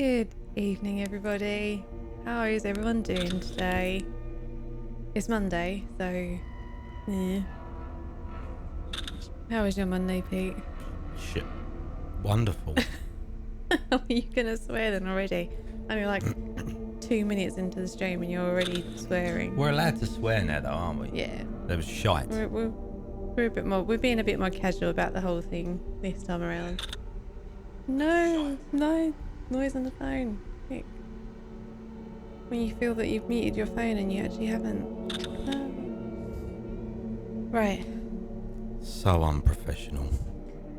Good evening, everybody. How is everyone doing today? It's Monday, so yeah. How was your Monday, Pete? Shit. Wonderful. Are you gonna swear then already? Only like 2 minutes into the stream and you're already swearing. We're allowed to swear now though, aren't we? Yeah. That was shite. We're a bit more. We're being a bit more casual about the whole thing this time around. No noise on the phone. Nick. When you feel that you've muted your phone and you actually haven't. No. Right. So unprofessional.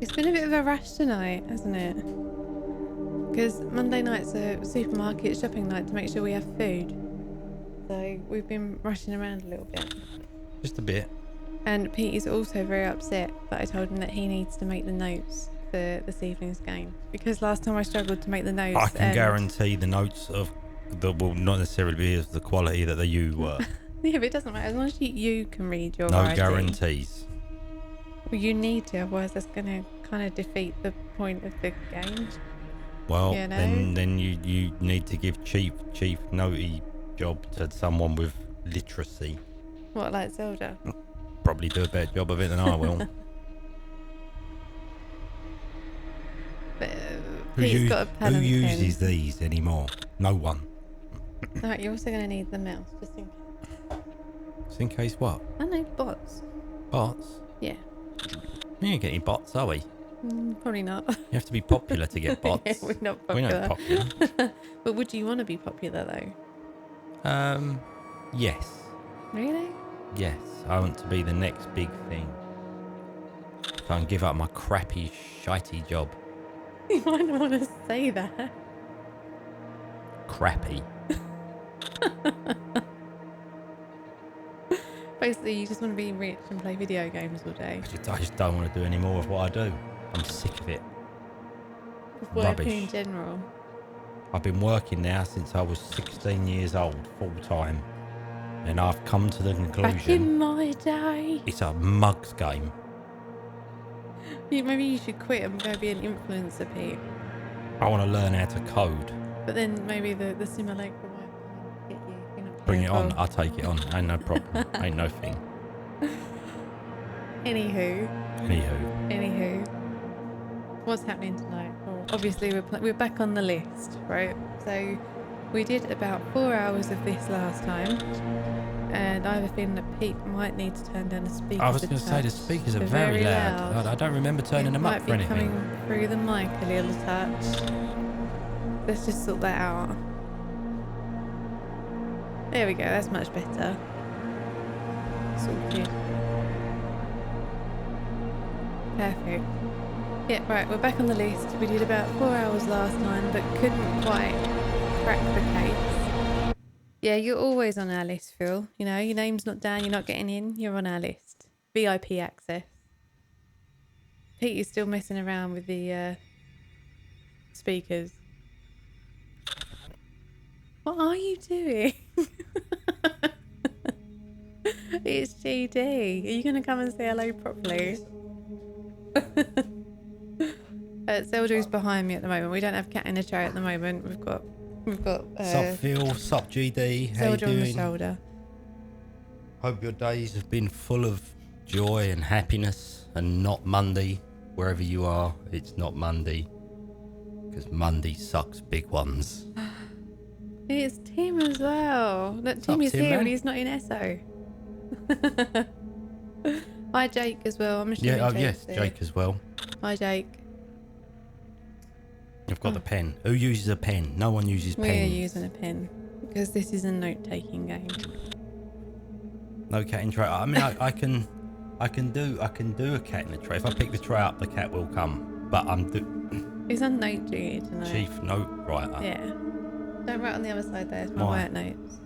It's been a bit of a rush tonight, hasn't it? Because Monday night's a supermarket shopping night to make sure we have food. So we've been rushing around a little bit. Just a bit. And Pete is also very upset that I told him that he needs to make the notes for this evening's game. Because last time I struggled to make the notes. I can guarantee the notes of will not necessarily be of the quality that you were. Yeah, but it doesn't matter. As long as you can read your No writing. guarantees. Well, you need to, otherwise that's going to kind of defeat the point of the game. Well, You know? then you need to give chief notey job to someone with literacy. What, like Zelda? Probably do a better job of it than I will. But Pete's got a pen who and uses pen. these anymore? No one. Alright, you're also going to need the mouse, just in case. Just in case what? I know, bots. Bots? Yeah. We ain't getting bots, are we? Probably not. You have to be popular to get bots. Yeah, we're not We're popular. not popular. But would you want to be popular though? Yes. Really? Yes. I want to be the next big thing. So I can give up my crappy, shitey job. You might not want to say that. Crappy. Basically, you just want to be rich and play video games all day. I just don't want to do any more of what I do. I'm sick of it. Working Rubbish. in general. I've been working now since I was 16 years old, full time. And I've come to the Back in conclusion my day. it's a mug's game. Maybe you should quit and go be an influencer, Pete. I want to learn how to code. But then maybe the simulator might get you. If you're not Bring it on. careful. I'll take it on. Ain't no problem. Ain't no thing. Anywho. Anywho. What's happening tonight? Well, obviously we're back on the list, right? So we did about 4 hours of this last time, and I have a feeling that Pete might need to turn down the speakers. I was going to say the speakers are very loud. I don't remember turning them up for anything. Might be coming through the mic a little touch. Let's just sort that out. There we go. That's much better. Sorted. Perfect. Yeah, right, we're back on the list. We did about 4 hours last time, but couldn't quite crack the case. Yeah, you're always on our list, Phil. You know, your name's not down, you're not getting in, you're on our list. VIP access. Pete is still messing around with the speakers. What are you doing? It's GD. Are you going to come and say hello properly? Zelda's behind me at the moment. We don't have Cat in the tray at the moment. We've got Sup Phil, sup GD, how you Zelda on the doing? shoulder. Hope your days have been full of joy and happiness and not Monday. Wherever you are, it's not Monday. Because Monday sucks big ones. It's Tim as well. Look, Tim is Tim, here man? and he's not in Esso. Hi Jake as well. I'm assuming Yeah, Jake's there. Jake as well. Hi Jake. You've got the pen. Who uses a pen? No one uses pens. We're using a pen because this is a note-taking game. No cat in tray. I mean, I can do a cat in the tray. If I pick the tray up, the cat will come. But I'm He's on note duty tonight. chief note writer. Yeah. Don't write on the other side there. It's my Why? work notes.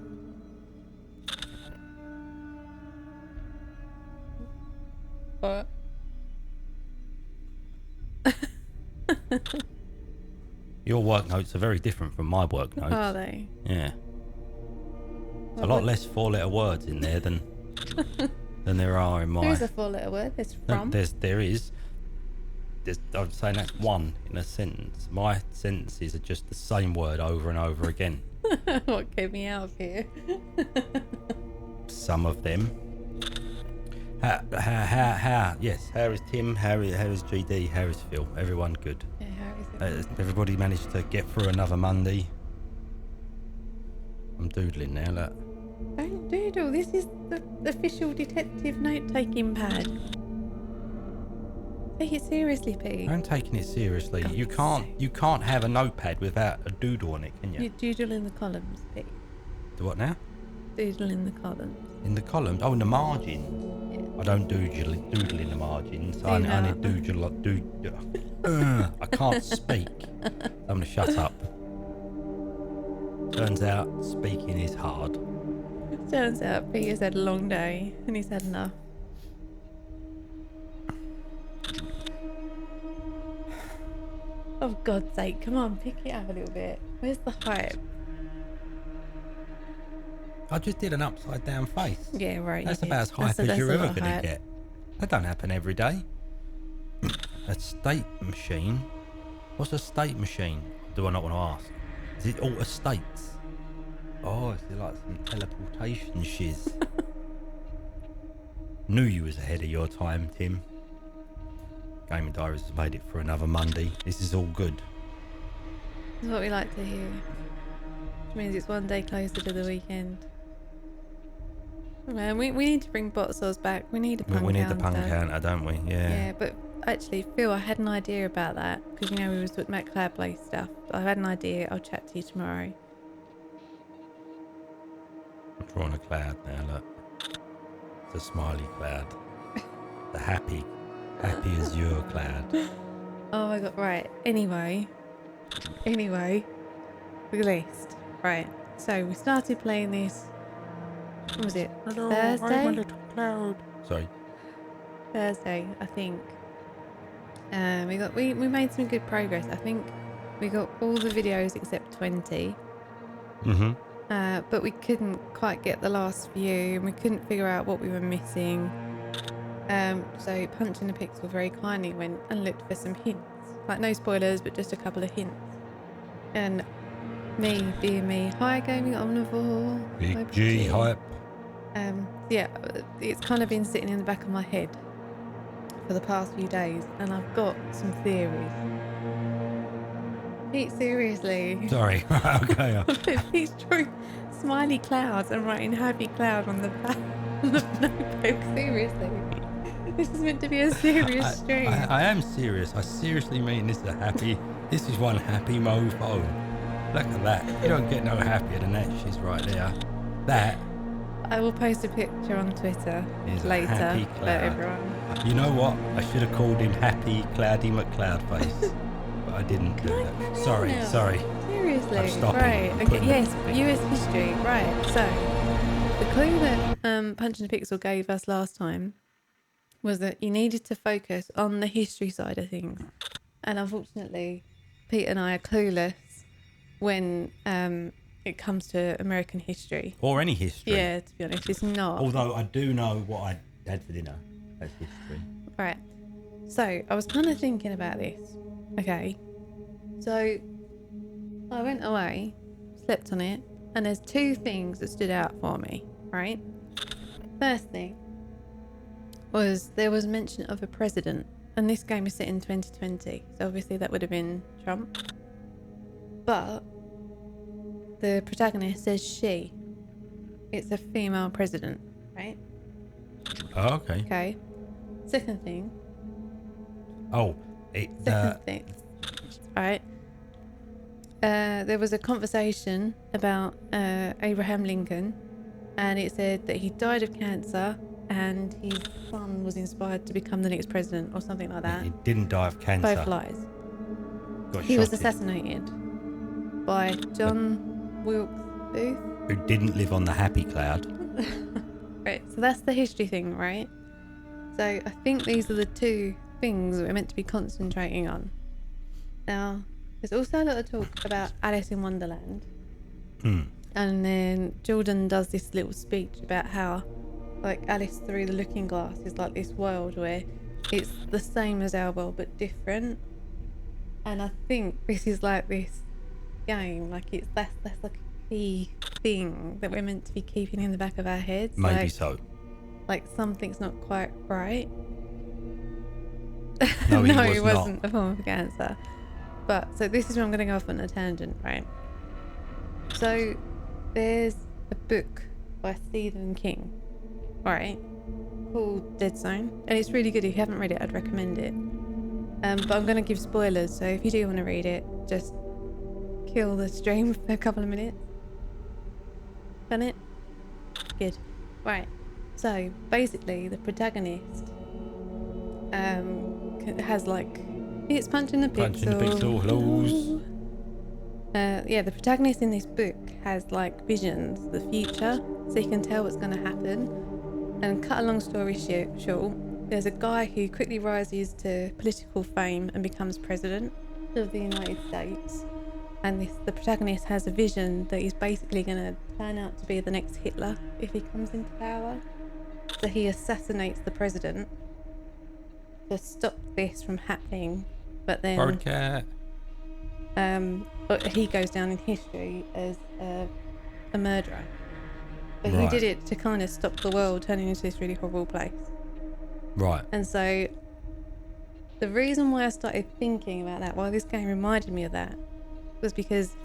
What? Your work notes are very different from my work notes. Are they? Yeah. There's a What lot would- less four-letter words in there than there are in There mine. is a 4-letter word. There's from. There is. I'm saying that's one in a sentence. My sentences are just the same word over and over again. What, get me out of here? Some of them. Yes, how is Tim? How is GD? How is Phil? Everyone good? Yeah, how is it? Everybody managed to get through another Monday. I'm doodling now, look. Don't doodle. This is the official detective note-taking pad. Take it seriously, Pete. I'm taking it seriously. God's You can't have a notepad without a doodle on it, can you? You doodle in the columns, Pete. Do what now? Doodle in the columns. In the columns? Oh, in the margin. Yeah. I don't doodle in the margins. Do I you only not? doodle. I can't speak. I'm gonna shut up. Turns out speaking is hard. Turns out Peter's had a long day and he's had enough. Oh, God's sake, come on, pick it up a little bit. Where's the hype? I just did an upside down face. Yeah, right. That's you about as did. hype as That's you're a ever lot of gonna hype. get. That don't happen every day. A state machine? What's a state machine? Do I not want to ask? Is it alter states? Oh, is it like some teleportation shiz? Knew you was ahead of your time, Tim. Gaming Diaries has made it for another Monday. This is all good. This is what we like to hear. Which means it's one day closer to the weekend. Man, we need to bring bot saws back. We need a punk We need the counter. punk counter, don't we? Yeah, but actually, Phil, I had an idea about that because we were talking about cloud based stuff. I had an idea. I'll chat to you tomorrow. I'm drawing a cloud now, look. It's a smiley cloud. The happy as your cloud. Oh my god! Right. Anyway, the list. Right. So we started playing this. What was it? Hello, Thursday? I'm a little cloud. Sorry. Thursday, I think. We made some good progress. I think we got all the videos except 20. Mm-hmm. But we couldn't quite get the last few, and we couldn't figure out what we were missing. So Punching the Pixel very kindly went and looked for some hints. Like, no spoilers, but just a couple of hints. And me being me, hi Gaming Omnivore. Big Hi, G hype. Yeah, it's kind of been sitting in the back of my head for the past few days, and I've got some theories. Pete, seriously. Sorry. Okay. Pete's drawing smiley clouds and writing happy cloud on the back of the notebook. Seriously. This is meant to be a serious stream. I am serious. I seriously mean this is a happy. This is one happy mofo. Look at that. You don't get no happier than that. She's right there. That I will post a picture on Twitter is a later happy for cloud. everyone. You know what? I should have called him Happy Cloudy McCloudface, but I didn't do that. Sorry. Seriously. I'm stopping. Right. I'm Okay. putting Yes. it- US history. Right. So the clue that Punching the Pixel gave us last time was that you needed to focus on the history side of things, and unfortunately, Pete and I are clueless when it comes to American history. Or any history. Yeah, to be honest, it's not. Although I do know what I had for dinner. That's history. Right. So I was kind of thinking about this. Okay. So I went away, slept on it, and there's two things that stood out for me. Right. First thing was there was mention of a president, and this game is set in 2020, so obviously that would have been Trump. But the protagonist says she. It's a female president, right? Oh, okay. Okay. Second thing. Oh, Second thing. Right. There was a conversation about Abraham Lincoln, and it said that he died of cancer and his son was inspired to become the next president or something like that. he didn't die of cancer. Both lies. Got He was shotted. assassinated by John Wilkes Booth. Who didn't live on the happy cloud. Right, so that's the history thing, right? So I think these are the two things that we're meant to be concentrating on. Now, there's also a lot of talk about Alice in Wonderland. And then Jordan does this little speech about how, like, Alice through the looking glass is like this world where it's the same as our world but different. And I think this is like this game, like that's like a key thing that we're meant to be keeping in the back of our heads. Maybe like, so. Like something's not quite right. No, he No, was it not. wasn't a form of cancer. But so this is where I'm going to go off on a tangent, right? So there's a book by Stephen King, right, called Dead Zone, and it's really good. If you haven't read it, I'd recommend it. But I'm going to give spoilers, so if you do want to read it, just kill the stream for a couple of minutes. Done it? Good. Right. So basically, the protagonist has like it's punching the pixel. Punching the pixel. Hello. Yeah, the protagonist in this book has like visions, the future, so he can tell what's going to happen. And cut a long story short, there's a guy who quickly rises to political fame and becomes president of the United States. And the protagonist has a vision that he's basically going to turn out to be the next Hitler if he comes into power. So he assassinates the president to stop this from happening. But then Birdcat. but he goes down in history as a murderer. But Right. he did it to kind of stop the world turning into this really horrible place. Right. And so the reason why I started thinking about that, why this game reminded me of that, was because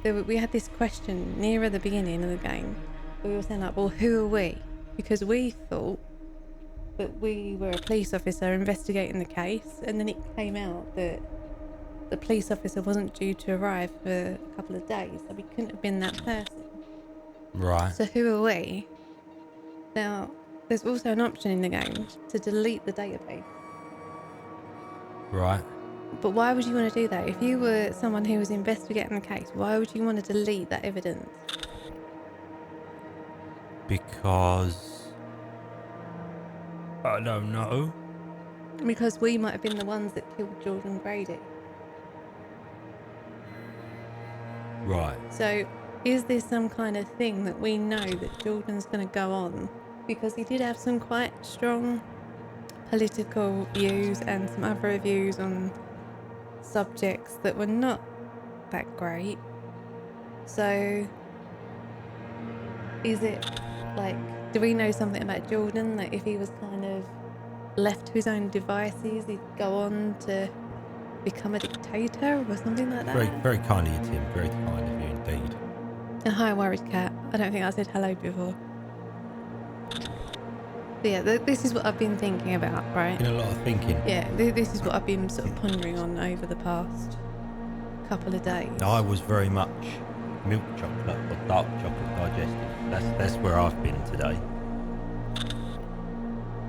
we had this question nearer the beginning of the game. We were saying like, well, who are we? Because we thought that we were a police officer investigating the case, and then it came out that the police officer wasn't due to arrive for a couple of days, so we couldn't have been that person. Right. So who are we? Now, there's also an option in the game to delete the database. Right. But why would you want to do that? If you were someone who was investigating the case, why would you want to delete that evidence? Because I don't know. Because we might have been the ones that killed Jordan Grady. Right. So is this some kind of thing that we know that Jordan's going to go on? Because he did have some quite strong political views and some other views on subjects that were not that great. So is it like, do we know something about Jordan, that if he was kind of left to his own devices, he'd go on to become a dictator or something like that? Very, very kind of you, Tim. Very kind of you indeed. A hi, worried cat. I don't think I said hello before. But yeah, this is what I've been thinking about, right? Been a lot of thinking. Yeah, this is what I've been sort of pondering on over the past couple of days. I was very much milk chocolate or dark chocolate digestive. That's where I've been today.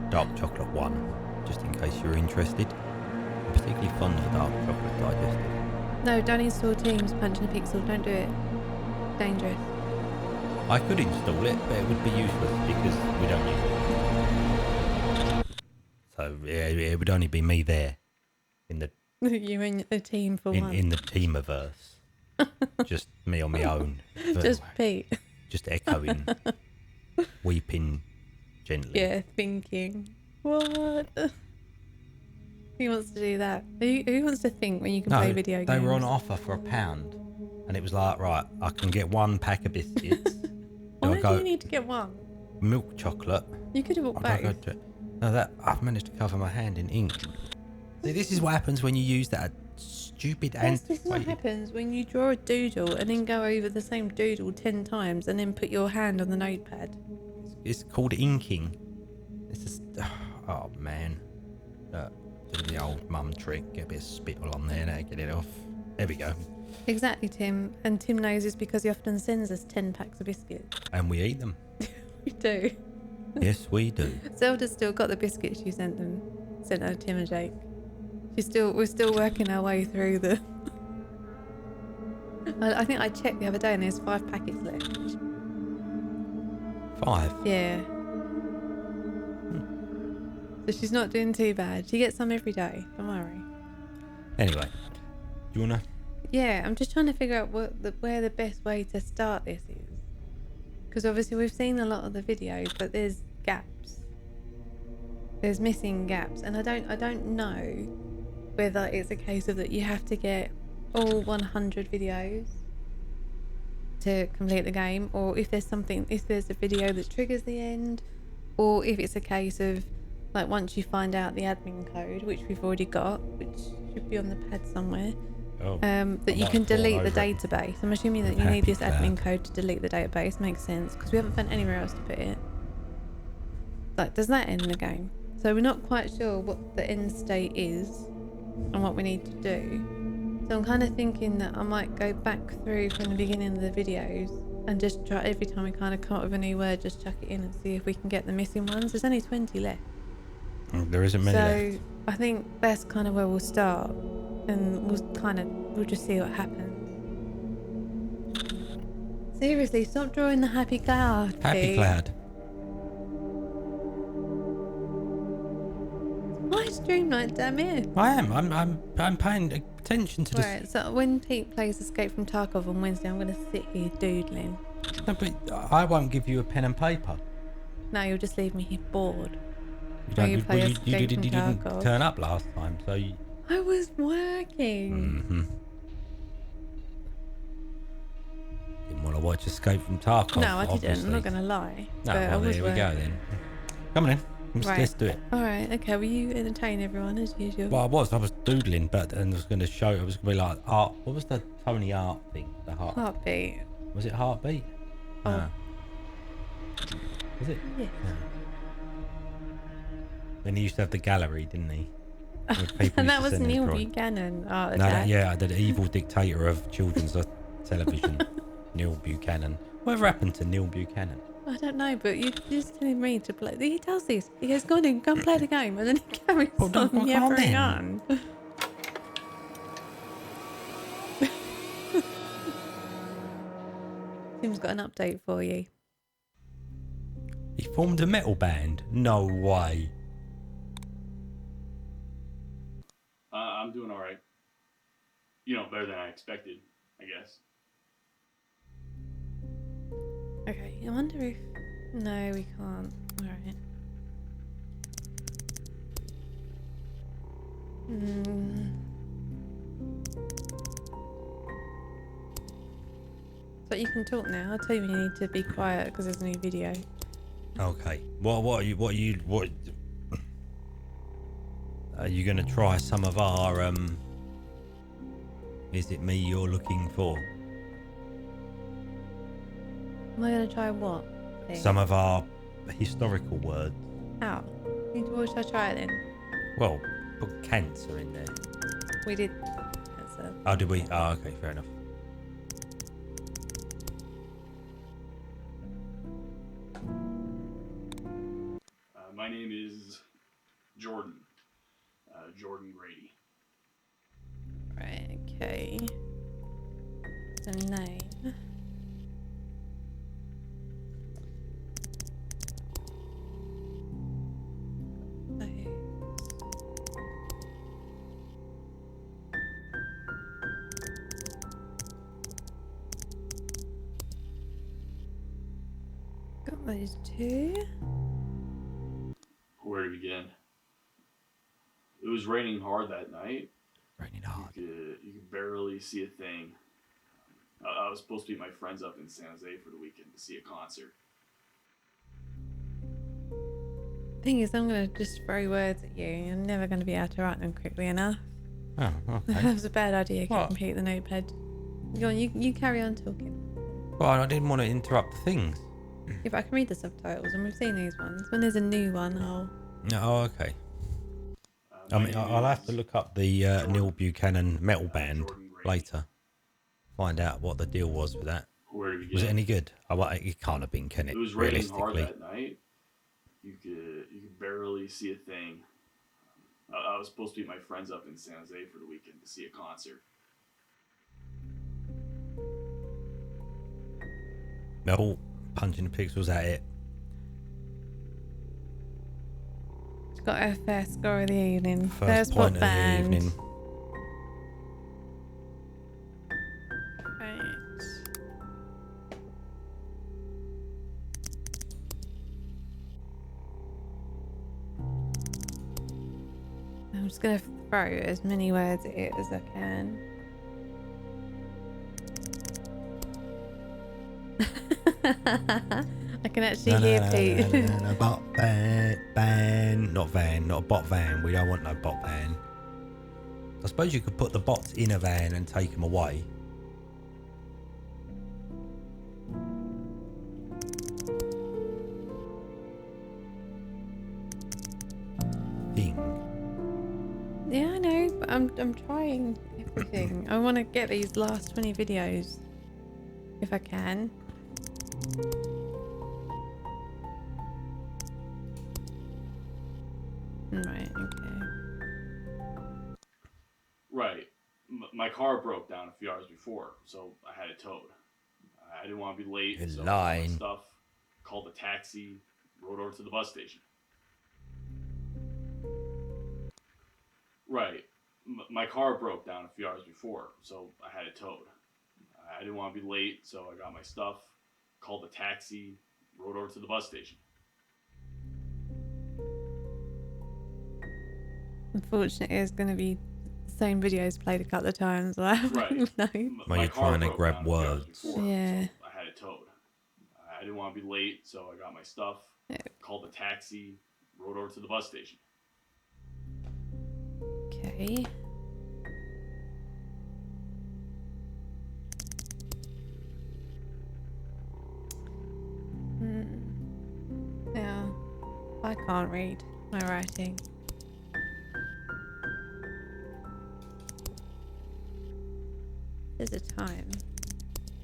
Dark chocolate 1, just in case you're interested. I'm particularly fond of dark chocolate digestive. No, don't install Teams, punching a pixel. Don't do it. Dangerous. I could install it, but it would be useless because we don't use it. So yeah, it would only be me there in the You and a team for one. in the teamiverse. Just me on my own. Just Pete. Just echoing, weeping gently. Yeah, thinking. What? Who wants to do that? Who wants to think when you can play video games? They were on offer for £1, and it was like, right, I can get 1 pack of biscuits. Why do you need to get one? Milk chocolate. You could have bought both. No, that I've managed to cover my hand in ink. See, this is what happens when you use that stupid Yes, this is what happens when you draw a doodle and then go over the same doodle 10 times and then put your hand on the notepad. It's called inking. It's just, oh man. Do the old mum trick. Get a bit of spittle on there now, get it off. There we go. Exactly, Tim. And Tim knows this because he often sends us 10 packs of biscuits. And we eat them. We do. Yes, we do. Zelda's still got the biscuits you sent her Tim and Jake. We're still working our way through the. I think I checked the other day and there's 5 packets left. 5? Yeah. So she's not doing too bad. She gets some every day. Don't worry. Anyway, do you wanna? Yeah, I'm just trying to figure out where the best way to start this is. Because obviously we've seen a lot of the videos, but there's gaps. there's missing gaps, and I don't know whether it's a case of that you have to get all 100 videos to complete the game, or if there's a video that triggers the end, or if it's a case of like once you find out the admin code, which we've already got, which should be on the pad somewhere, that you can delete the database. I'm assuming that you need this admin code to delete the database. Makes sense, because we haven't found anywhere else to put it. Like, does that end the game? So we're not quite sure what the end state is and what we need to do. So I'm kind of thinking that I might go back through from the beginning of the videos and just try, every time we kind of come up with a new word, just chuck it in and see if we can get the missing ones. There's only 20 left. There isn't many left. So I think that's kind of where we'll start, and we'll just see what happens. Seriously, stop drawing the happy cloud. Happy cloud. My streamlight, damn it. I am. I'm paying attention to this. Right, so when Pete plays Escape from Tarkov on Wednesday, I'm going to sit here doodling. No, but I won't give you a pen and paper. No, you'll just leave me here bored. You didn't turn up last time, so you... I was working. Didn't want to watch Escape from Tarkov. No, I didn't. Obviously. I'm not going to lie. No, but well, I was there we working. go then. Come on in. Let's do it. All right. Okay. Will you entertain everyone as usual? Well, I was doodling, but I was going to show. I was going to be like art. What was the Tony Art thing? The Heartbeat. Was it Heartbeat? Oh. No. Was it? Yeah. No. Then he used to have the gallery, didn't he? And that was Neil Buchanan. Oh, yeah, the evil dictator of children's television, Neil Buchanan. Whatever happened to Neil Buchanan? I don't know, but you're just telling me to play. He tells this. He goes, go and play the game, and then he carries on yabbering on. Tim's got an update for you. He formed a metal band? No way. I'm doing all right. You know, better than I expected, I guess. Okay, I wonder if... No, we can't. Alright. So you can talk now. I'll tell you when you need to be quiet because there's a new video. Okay. What are you going to try some of our is it me you're looking for? Am I going to try what thing? Some of our historical words. How? What should I try then? Well, put cancer in there. We did cancer. Oh, did we? Oh, okay, fair enough. My name is Jordan. Jordan Grady. Right, okay. The name. Got those two. Where to begin? It was raining hard that night. Raining hard. You could barely see a thing. I was supposed to meet my friends up in San Jose for the weekend to see a concert. Thing is, I'm going to just throw words at you. You're never going to be able to write them quickly enough. Oh, okay. That was a bad idea. What? Complete the notepad. Go on, you carry on talking. Well, I didn't want to interrupt things. Yeah, but I can read the subtitles, and we've seen these ones. When there's a new one, I'll... Oh, okay. I mean, I'll have to look up the Neil Buchanan metal band later. Find out what the deal was with that. Where to begin? Was it any good? It can't have been, can it? It was raining hard Realistically. that night. You could barely see a thing. I was supposed to meet my friends up in San Jose for the weekend to see a concert. Oh, punching the pixels at it. She's got her first score of the evening. First point of the evening. Right. I'm just gonna throw as many words at it as I can. I can actually hear Pete. Bot van, not van, not a bot van. We don't want no bot van. I suppose you could put the bots in a van and take them away. Thing. Yeah, I know, but I'm trying everything. I want to get these last 20 videos if I can. Right, okay. Right. My car broke down a few hours before, so I had it towed. I didn't want to be late, You're so I got my lying. stuff, called a taxi, rode over to the bus station. Right. My car broke down a few hours before, so I had it towed. I didn't want to be late, so I got my stuff, called a taxi, rode over to the bus station. Unfortunately, it's going to be the same videos played a couple of times. I Right. know. Well, you're car trying to broke grab down a few hours Yeah. words. before, so I had it towed. I didn't want to be late, so I got my stuff, called a taxi, rode over to the bus station. Okay. Yeah, I can't read my writing. There's a time.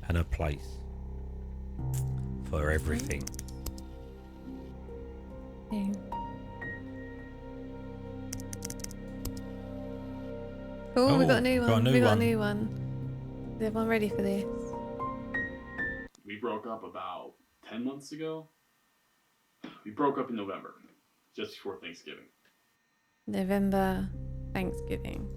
And a place. For everything. Yeah. Oh, we got a new one. We got a new one. Is everyone ready for this? We broke up about 10 months ago. We broke up in November, just before Thanksgiving. November, Thanksgiving.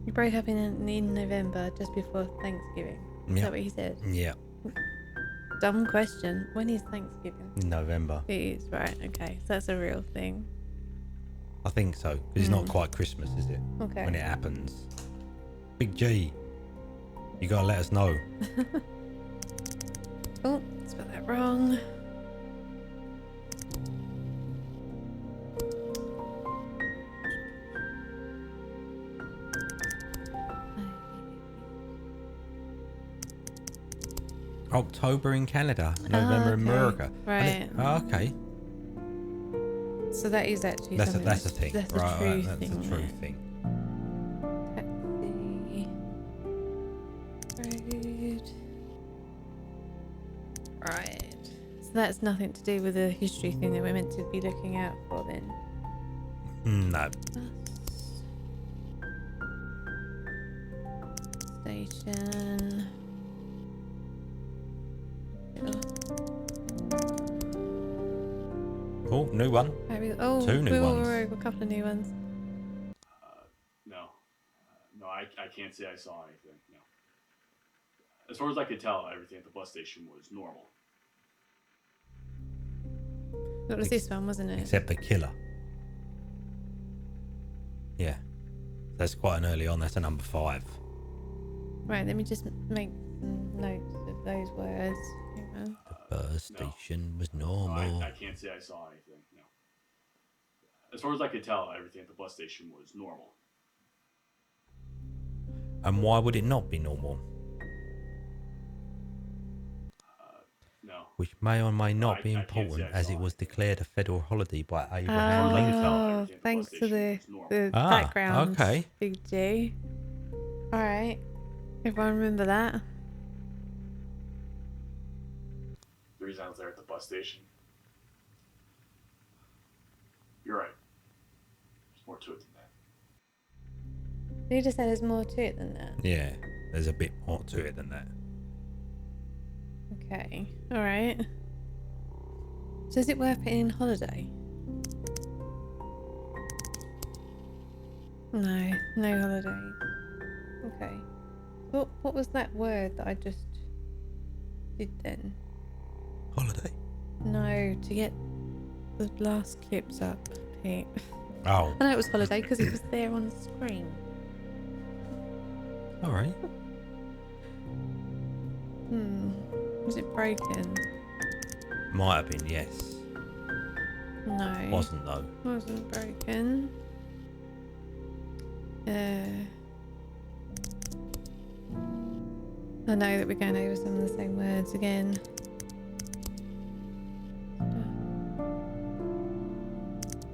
You broke up in November, just before Thanksgiving. Is Yeah. that what he said? Yeah. Dumb question. When is Thanksgiving? November. It is, right. Okay, so that's a real thing. I think so. Because it's not quite Christmas, is it? Okay. When it happens. Big G. You gotta let us know. Oh, spelled that wrong. October in Canada, November in okay. America. Right. Okay. So that is actually That's a something thing. That's Right, a true that's thing. a true right? thing. Taxi. Road. Right. So that's nothing to do with the history thing that we're meant to be looking out for then. No. Station. Oh, new one. Oh, Two new ones. A couple of new ones. No, I can't say I saw anything. No. As far as I could tell, everything at the bus station was normal. That was this one, wasn't it? Except the killer. Yeah. That's quite an early on. That's a number 5. Right, let me just make some notes of those words. Hang on. The bus station was No, normal. I can't say I saw anything. No. As far as I could tell, everything at the bus station was normal. And why would it not be normal? No. Which may or may not be I can't say important, I as saw it was anything. declared a federal holiday by Abraham Lincoln. Oh, Everything at the thanks bus for station the, was normal. Ah, background. okay. Big G. Alright. Everyone remember that? The reason I was there at the bus station. You're right. There's more to it than that. You just said there's more to it than that. Yeah, there's a bit more to it than that. Okay. Alright. So is it worth putting in holiday? No. No holiday. Okay. What was that word that I just did then? Holiday. No, to get the last clips up, Pete. Oh, I know it was holiday because it was there on the screen. all right. Was it broken? Might have been, yes. No. Wasn't though. Wasn't broken. I know that we're going over some of the same words again.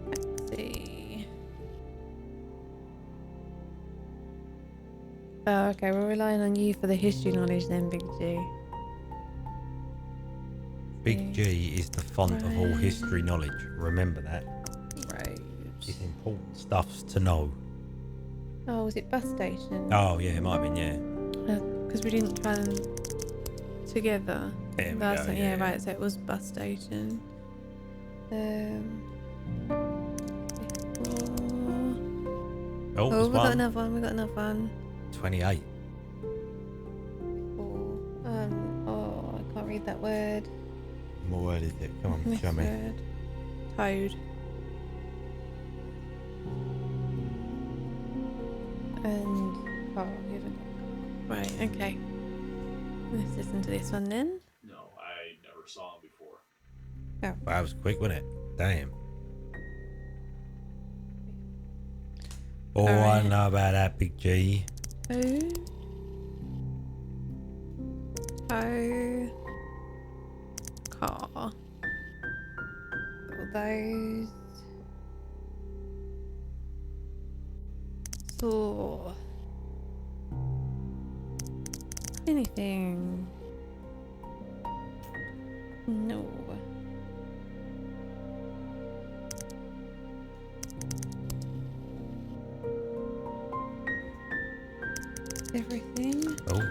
Let's see. Oh, okay, we're relying on you for the history knowledge then, Big G. Big G is the font of all history knowledge. Remember that. Right. It's important stuffs to know. Oh, was it bus station? Oh, yeah, it might have been, yeah. Because we didn't try them together. There we Last go, time, yeah. right, so it was bus station. Oh, Oh, there's we got one. another one. We got another one. 28. Oh, I can't read that word. What word is it? Come on, This show me. word. Toad. And you haven't got. Right. Okay. Let's listen to this one then. No, I never saw him before. Oh. That was quick, wasn't it? Damn. Oh, I Alright. know about that, Big G. Toe. Car. All those. Saw. Anything. No. Everything. Oh.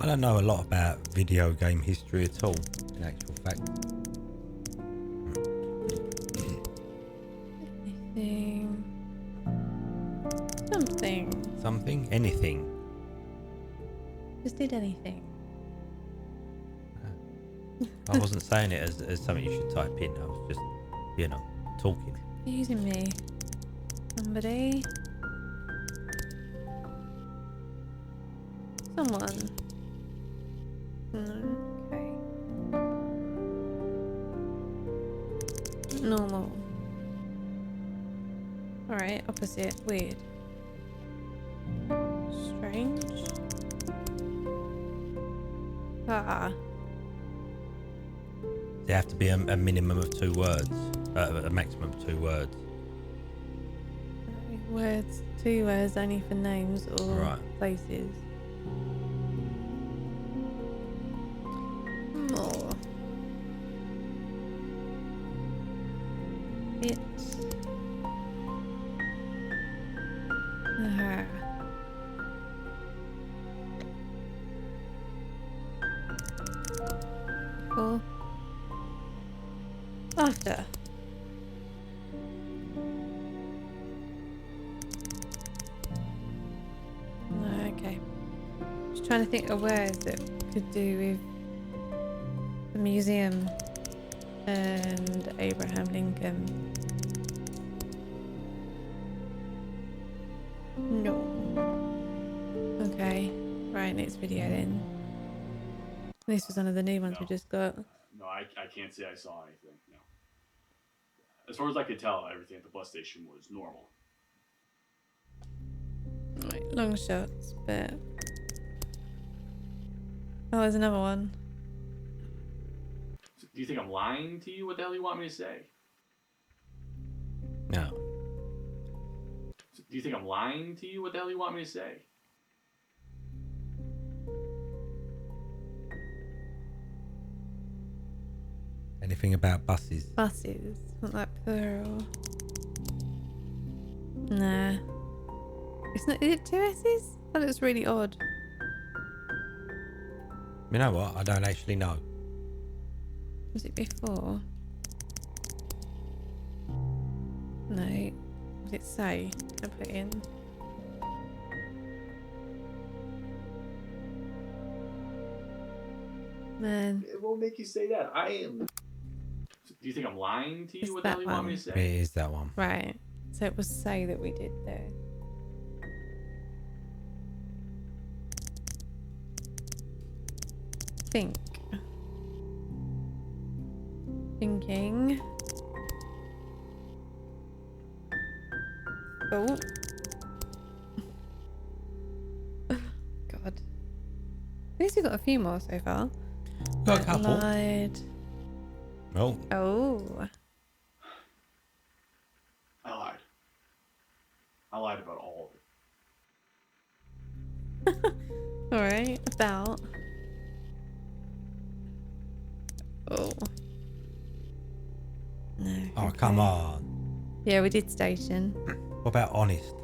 I don't know a lot about video game history at all, in actual fact. Anything. Something. Something? Anything? Just did anything. I wasn't saying it as something you should type in. I was just, talking. You're using me. Somebody. Someone. Okay. Normal. Alright, opposite. Weird. Strange. Ah. They have to be a minimum of 2 words. A maximum of 2 words. Words. 2 words only for names or Right. places. More. It. Cool. After. No, okay. Just trying to think of words that could do with the museum and Abraham Lincoln. No. Okay. Right, next video then. This was one of the new ones we just got. No, I can't say I saw anything. No. As far as I could tell, everything at the bus station was normal. Right, long shots, but... Oh, there's another one. Do you think I'm lying to you? What the hell do you want me to say? No. Do you think I'm lying to you? What the hell do you want me to say? Anything about buses? Buses. Not like plural. Nah. It's not... Is it 2 S's? That looks really odd. You know what? I don't actually know. Was it before? No. What did it say? I put it in. Man, It won't make you say that. I am. Do you think I'm lying to you? It's What the hell that you want me one. to say? It is that one. right. So it was say that we did there. Think. Thinking. Oh. God. At least we got a few more so far. Got a couple. Lied. Oh, Oh. I lied. I lied about all of it. Alright. About. Oh. No. oh, okay. come on. Yeah, we did station. What about honest?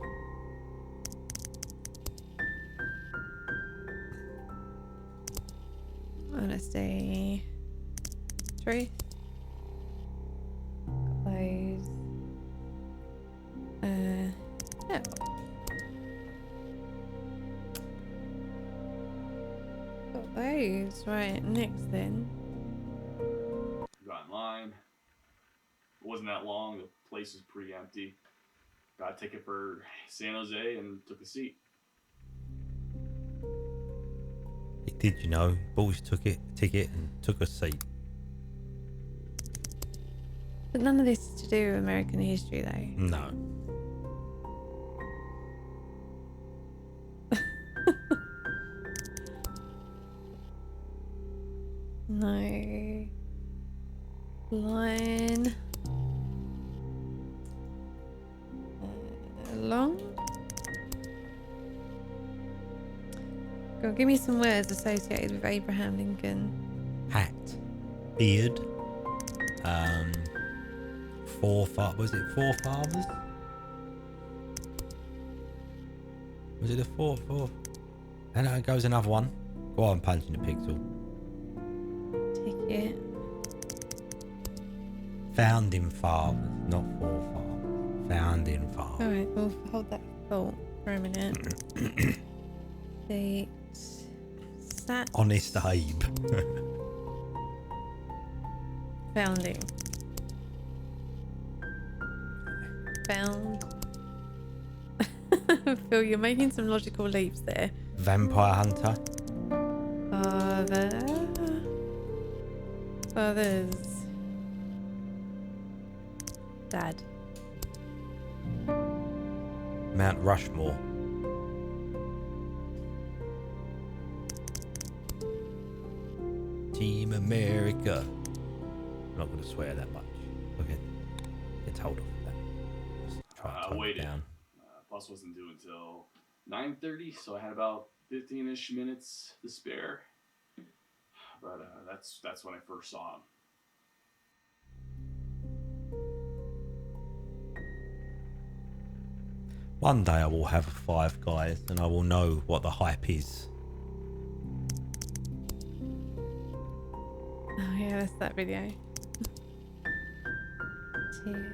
Honesty. Truth. Close. Yeah. Got those. Right, next then. Got in line. It wasn't that long. The place was pretty empty. Got a ticket for San Jose and took a seat. He did, you know. Boys took it, ticket and took a seat. But none of this is to do with American history though. No. No. Line. Long. Go on, give me some words associated with Abraham Lincoln. Hat. Beard. Was it forefathers? Was it the four? And it goes another one. Go on, punching the pixel. Ticket. Founding fathers, not forefathers. Founding fathers. Alright, we'll hold that thought for a minute. Date. Sat. Honest Abe. Founding. Found. Phil, you're making some logical leaps there. Vampire hunter. Father. Fathers. Dad. Mount Rushmore. Team America. I'm not going to swear that much. Okay. Get hold of that. Just try and tone it Waited. down. Bus wasn't due until 9:30, so I had about 15-ish minutes to spare. But that's when I first saw him. One day I will have a Five Guys and I will know what the hype is. Oh yeah, that's that video. Two.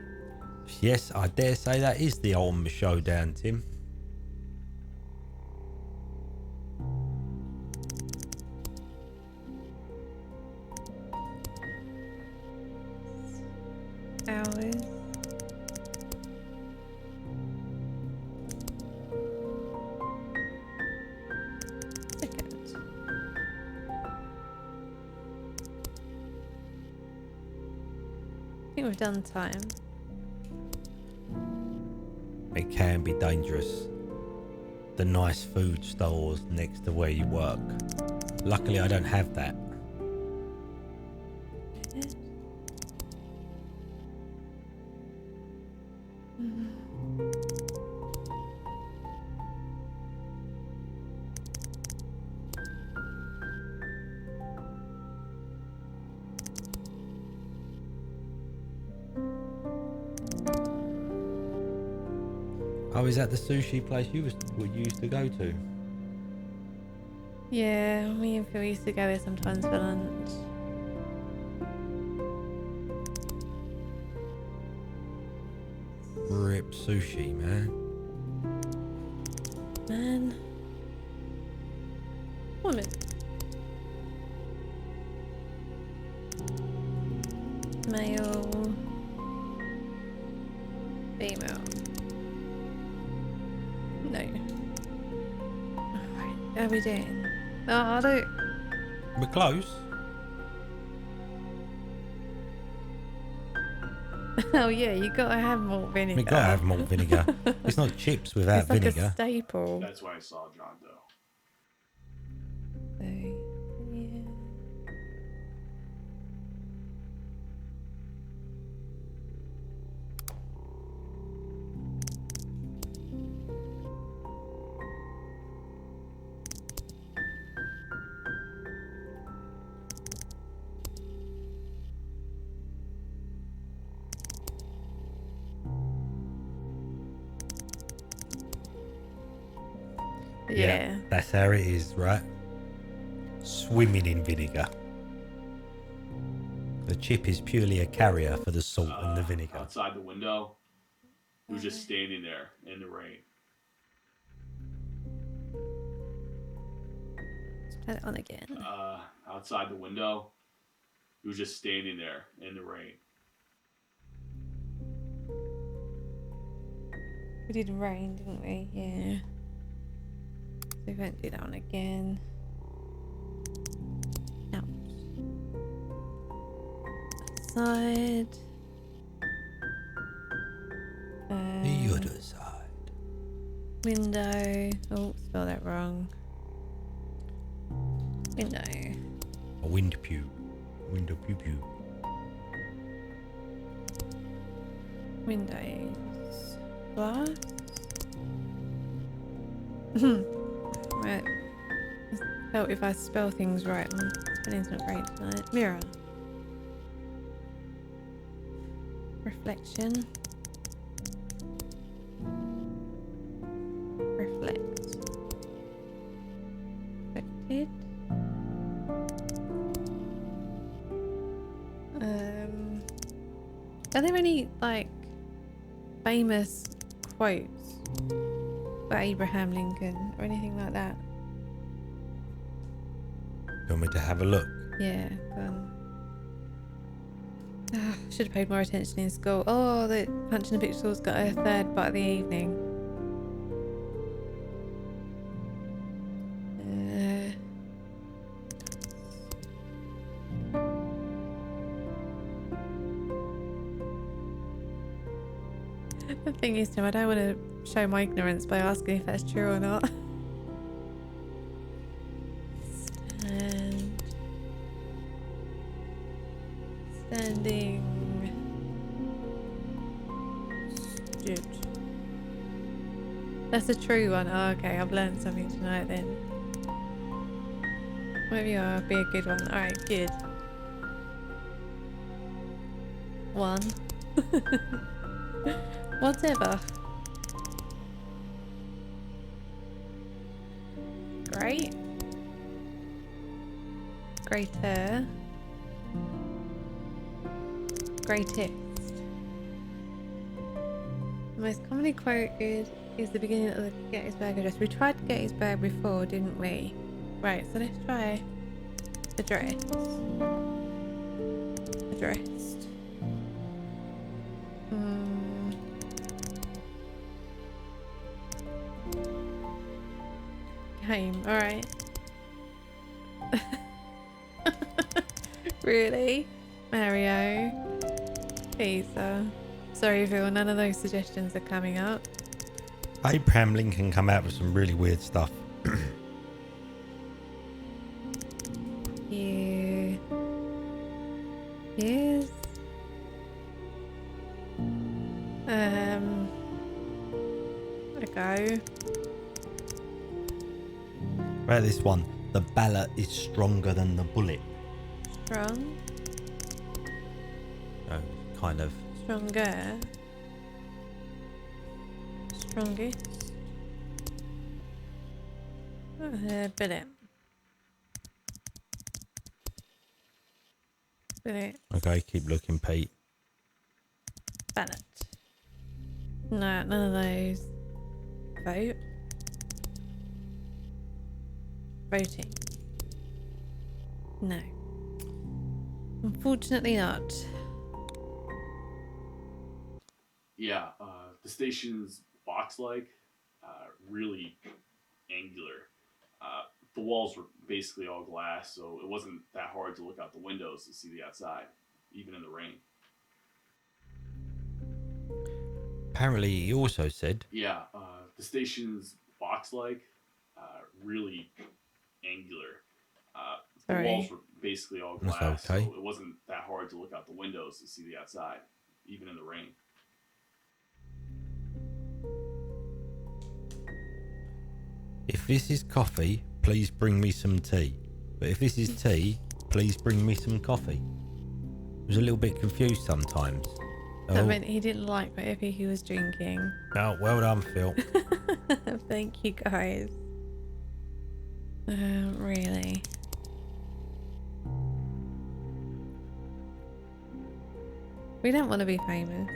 Yes, I dare say that is the ultimate showdown, Tim. Hours. Second. I think we've done time. It can be dangerous. The nice food stores next to where you work. Luckily I don't have that. Oh, is that the sushi place you used to go to? Yeah, me and Phil used to go there sometimes for lunch. Rip sushi, man. Man. One minute. Female. No. Alright, how are we doing? Oh, I don't. We're close. Oh yeah, you gotta have malt vinegar. We gotta have malt vinegar. It's not chips without It's like vinegar. a staple. That's why I saw John Doe. So, yeah. Yeah. That's how it is, right? Swimming in vinegar. The chip is purely a carrier for the salt and the vinegar. Outside the window, he was just standing there in the rain. Let's put it on again. Outside the window, he was just standing there in the rain. We did rain, didn't we? Yeah. So we won't do that one again. Out. Side. The other side. Window. Oh, spelled that wrong. Window. A wind pew. Window pew pew. Windows. Glass. Right. Felt if I spell things right, my spelling's not great tonight. Mirror. Reflection. Reflect. Reflected. Are there any like famous quotes for Abraham Lincoln or anything like that? You want me to have a look? Yeah, should have paid more attention in school. Oh, the Punching the Pixel's got a third bite of the evening. The thing is, Tim, I don't want to show my ignorance by asking if that's true or not. Standing. Stood. That's a true one. Oh, okay, I've learned something tonight then. Whatever you are, be a good one. Alright, good. One. Whatever. Great. Greater. Greatest. The most commonly quoted is the beginning of the Gettysburg Address. We tried Gettysburg before, didn't we? Right, so let's try address. Addressed. Game, alright. Really? Mario? Pizza. Sorry, Phil, none of those suggestions are coming up. Abraham Lincoln come out with some really weird stuff. You. Yes. A go. Right, this one. The ballot is stronger than the bullet. Strong. Kind of. Stronger. Strongest. Billet. Billet. Okay, keep looking, Pete. Ballot. No, none of those. Vote. Voting. No. Unfortunately not. Yeah, The station's box-like, really angular. The walls were basically all glass, so it wasn't that hard to look out the windows to see the outside, even in the rain. Apparently, he also said, Yeah, the station's box-like, really angular. The Sorry. walls were basically all That's glass, okay. so it wasn't that hard to look out the windows to see the outside, even in the rain. if this is coffee, please bring me some tea. But if this is tea, please bring me some coffee. I was a little bit confused sometimes. That meant he didn't like whatever he was drinking. Oh, well done, Phil. Thank you, guys. Really? We don't want to be famous.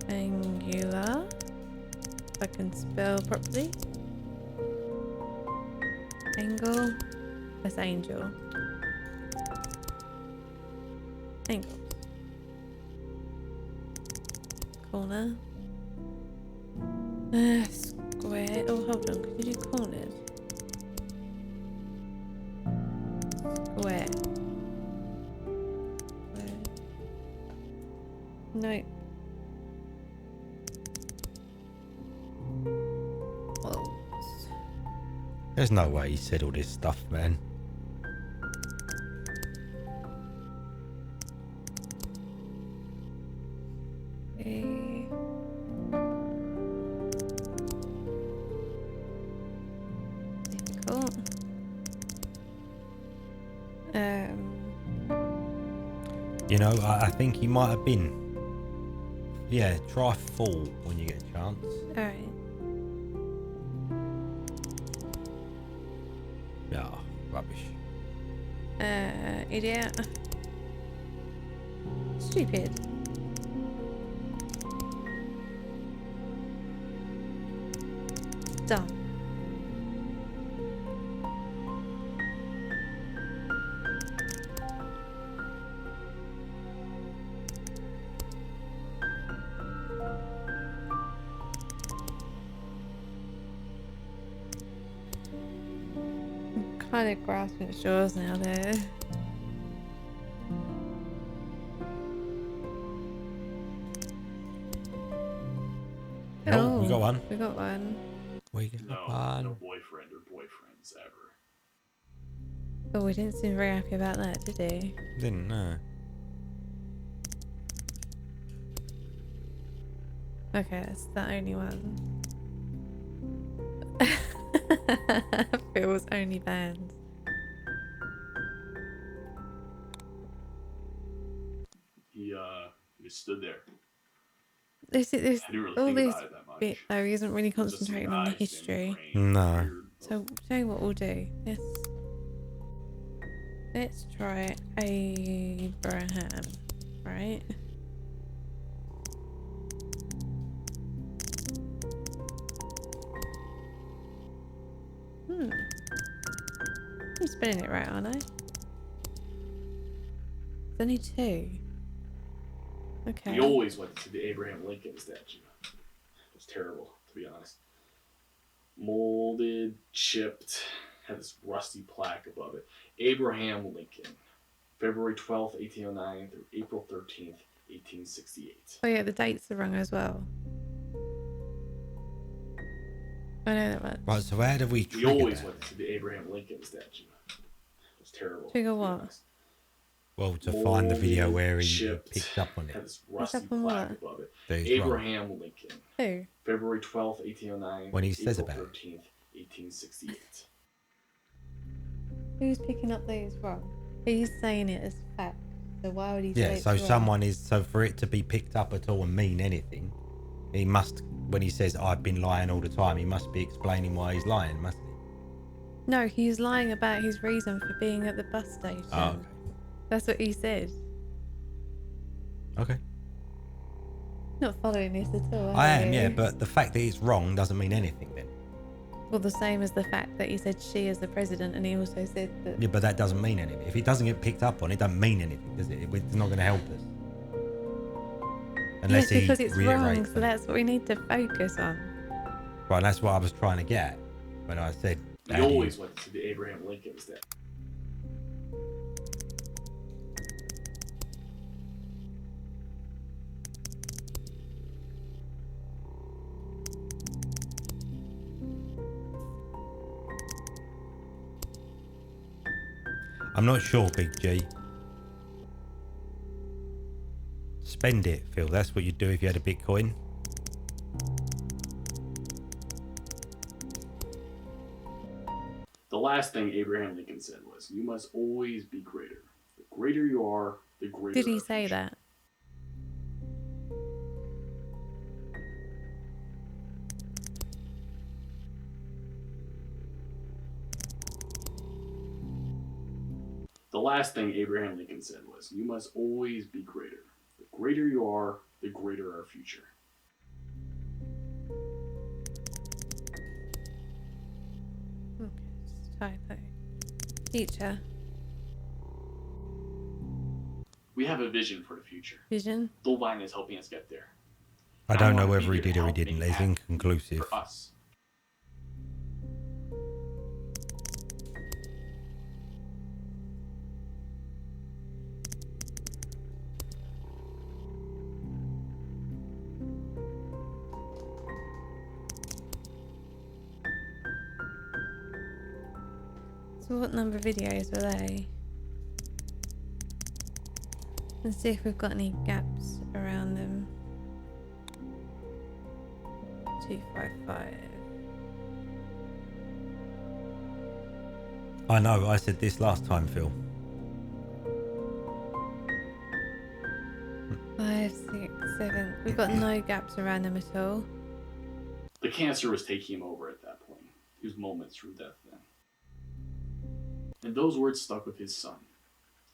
Angular. If I can spell properly. Angle. That's angel. Angles. Corner. Square. Oh, hold on. Could you do corners? Square. Square. Nope. Quotes. There's no way he said all this stuff, man. Okay. Difficult. You know, I think he might have been. Yeah, try full when you get a chance. Alright. Yeah, rubbish. Idiot. Stupid. Dumb. I'm kind of grasping at straws now, though. Oh, we got one. We got one. We got No one. boyfriend or boyfriends ever. Oh, we didn't seem very happy about that, did he? Didn't know. Okay, that's the only one. Phil's only bands. He just stood there. This, I didn't really all think this about it that much. bit though, he isn't really Just some concentrating on the guy standing in history. the rain, No. weird. So, show you what we'll do. Let's try Abraham, right? I'm spelling it right, aren't I? It's only two. Okay. We always went to the Abraham Lincoln statue. It was terrible, to be honest. Molded, chipped, had this rusty plaque above it. Abraham Lincoln, February 12th, 1809 through April 13th, 1868. Oh yeah, the dates are wrong as well. I know that much. Right, so how do we We trigger always that? went to the Abraham Lincoln statue. It was terrible. Trigger to be what? honest. Well, to find the video Molded, where he chipped, picked up on had it. this rusty up on plaque what? above it. That he's wrong. Abraham Lincoln, Who? February 12th, 1809 When he through says April about it. 13th, 1868. Who's picking up that it's wrong? He's saying it as fact. So why would he say Yeah, it's so wrong? someone is, so for it to be picked up at all and mean anything, he must, when he says, I've been lying all the time, he must be explaining why he's lying, mustn't he? No, he's lying about his reason for being at the bus station. Oh, okay. That's what he said. Okay. Not following this at all. I are am, you? yeah, but the fact that it's wrong doesn't mean anything then. Well, the same as the fact that he said she as the president, and he also said that. Yeah, but that doesn't mean anything. If it doesn't get picked up on, it doesn't mean anything, does it? It's not going to help us. Unless yes, because he it's wrong, reiterates so them. that's what we need to focus on. Right, that's what I was trying to get at when I said. We always went to the Abraham Lincoln's day. I'm not sure, Big G. Spend it, Phil. That's what you'd do if you had a Bitcoin. The last thing Abraham Lincoln said was, "You must always be greater. The greater you are, the greater." Did he our say future." that? The last thing Abraham Lincoln said was, "You must always be greater. The greater you are, the greater our future." Okay, just typo. Future. We have a vision for the future. Vision. Dolvine is helping us get there. I And don't know wanna be whether he there to did or he help make didn't. it It's happen inconclusive. for us. So what number of videos were they? Let's see if we've got any gaps around them. 255. I know, I said this last time, Phil. 5, 6, 7. We've got no gaps around them at all. The cancer was taking him over at that point. He was moments from death then. And those words stuck with his son.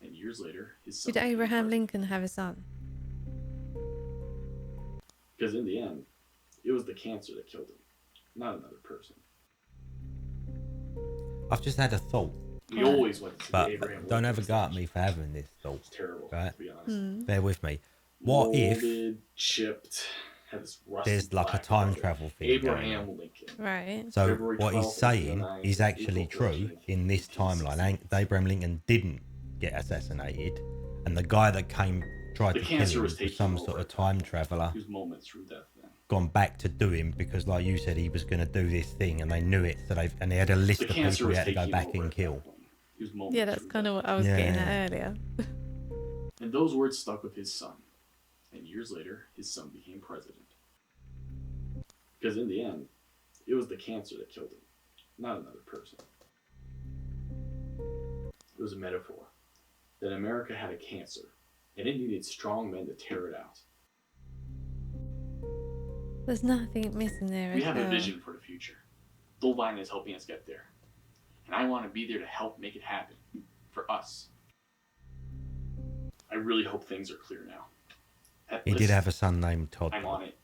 And years later, his son. Did Abraham Lincoln have a son? Because in the end, it was the cancer that killed him, not another person. I've just had a thought, We always went to the but Abraham don't Lincoln have a go at stage. me for having this thought. It's terrible, Right. to be honest. Bear with me. What if Molded, chipped, had this rusty there's like a black time leather. travel thing going on? Abraham Lincoln. Right. So February what he's 12th, saying 1809, is actually April true 13th, in this timeline. Abraham Lincoln didn't get assassinated, and the guy that tried The to cancer kill him was was taking some him sort over. of time traveller, He was moments from death then. gone back to do him because, like you said, he was going to do this thing, and they knew it. So they had a list The of cancer people he was had to taking go him back over and at that kill. point. He was moments Yeah, that's from kind of death. what I was Yeah. getting at earlier. And those words stuck with his son. And years later, his son became president. Because in the end, it was the cancer that killed him, not another person. It was a metaphor that America had a cancer, and it needed strong men to tear it out. There's nothing missing there We at have a all. vision for the future. Dolvine is helping us get there. And I want to be there to help make it happen. For us. I really hope things are clear now. That He did list, have a son named Todd. I'm on it.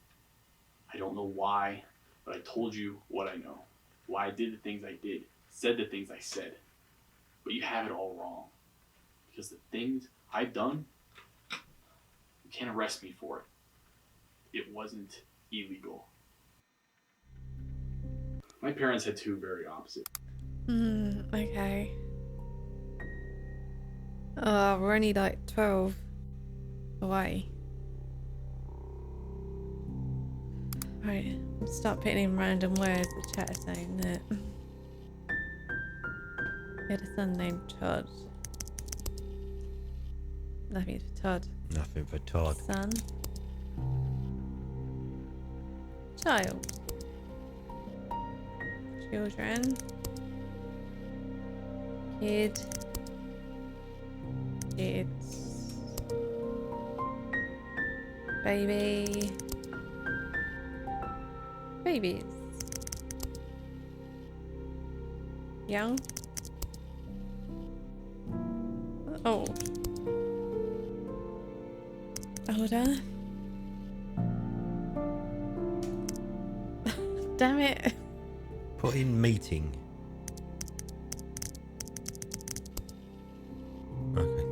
I don't know why, but I told you what I know. Why I did the things I did. Said the things I said. But you have it all wrong. Because the things I've done, you can't arrest me for it. It wasn't illegal. My parents had two very opposite. Okay. Oh, we're only like 12 away. Right, let's start putting in random words. The chat is saying that. He had a son named Todd. Nothing for Todd. Nothing for Todd. Son. Child. Children. Kid. Kids. Baby. Babies. Young. Old. Older. Damn it. Put in meeting. Okay.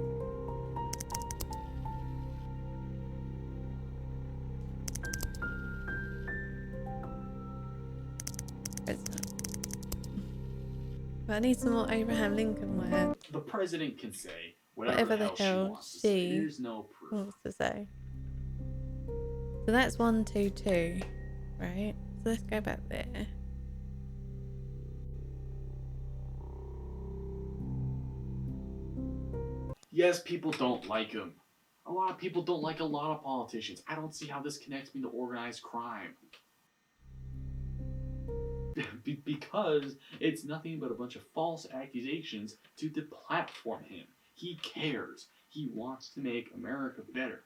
I need some more Abraham Lincoln words. The president can say whatever the hell she wants to say. she There's no proof. wants to say. So that's 122, right? So let's go back there. Yes, people don't like him. A lot of people don't like a lot of politicians. I don't see how this connects me to organized crime. Because it's nothing but a bunch of false accusations to deplatform him. He cares. He wants to make America better.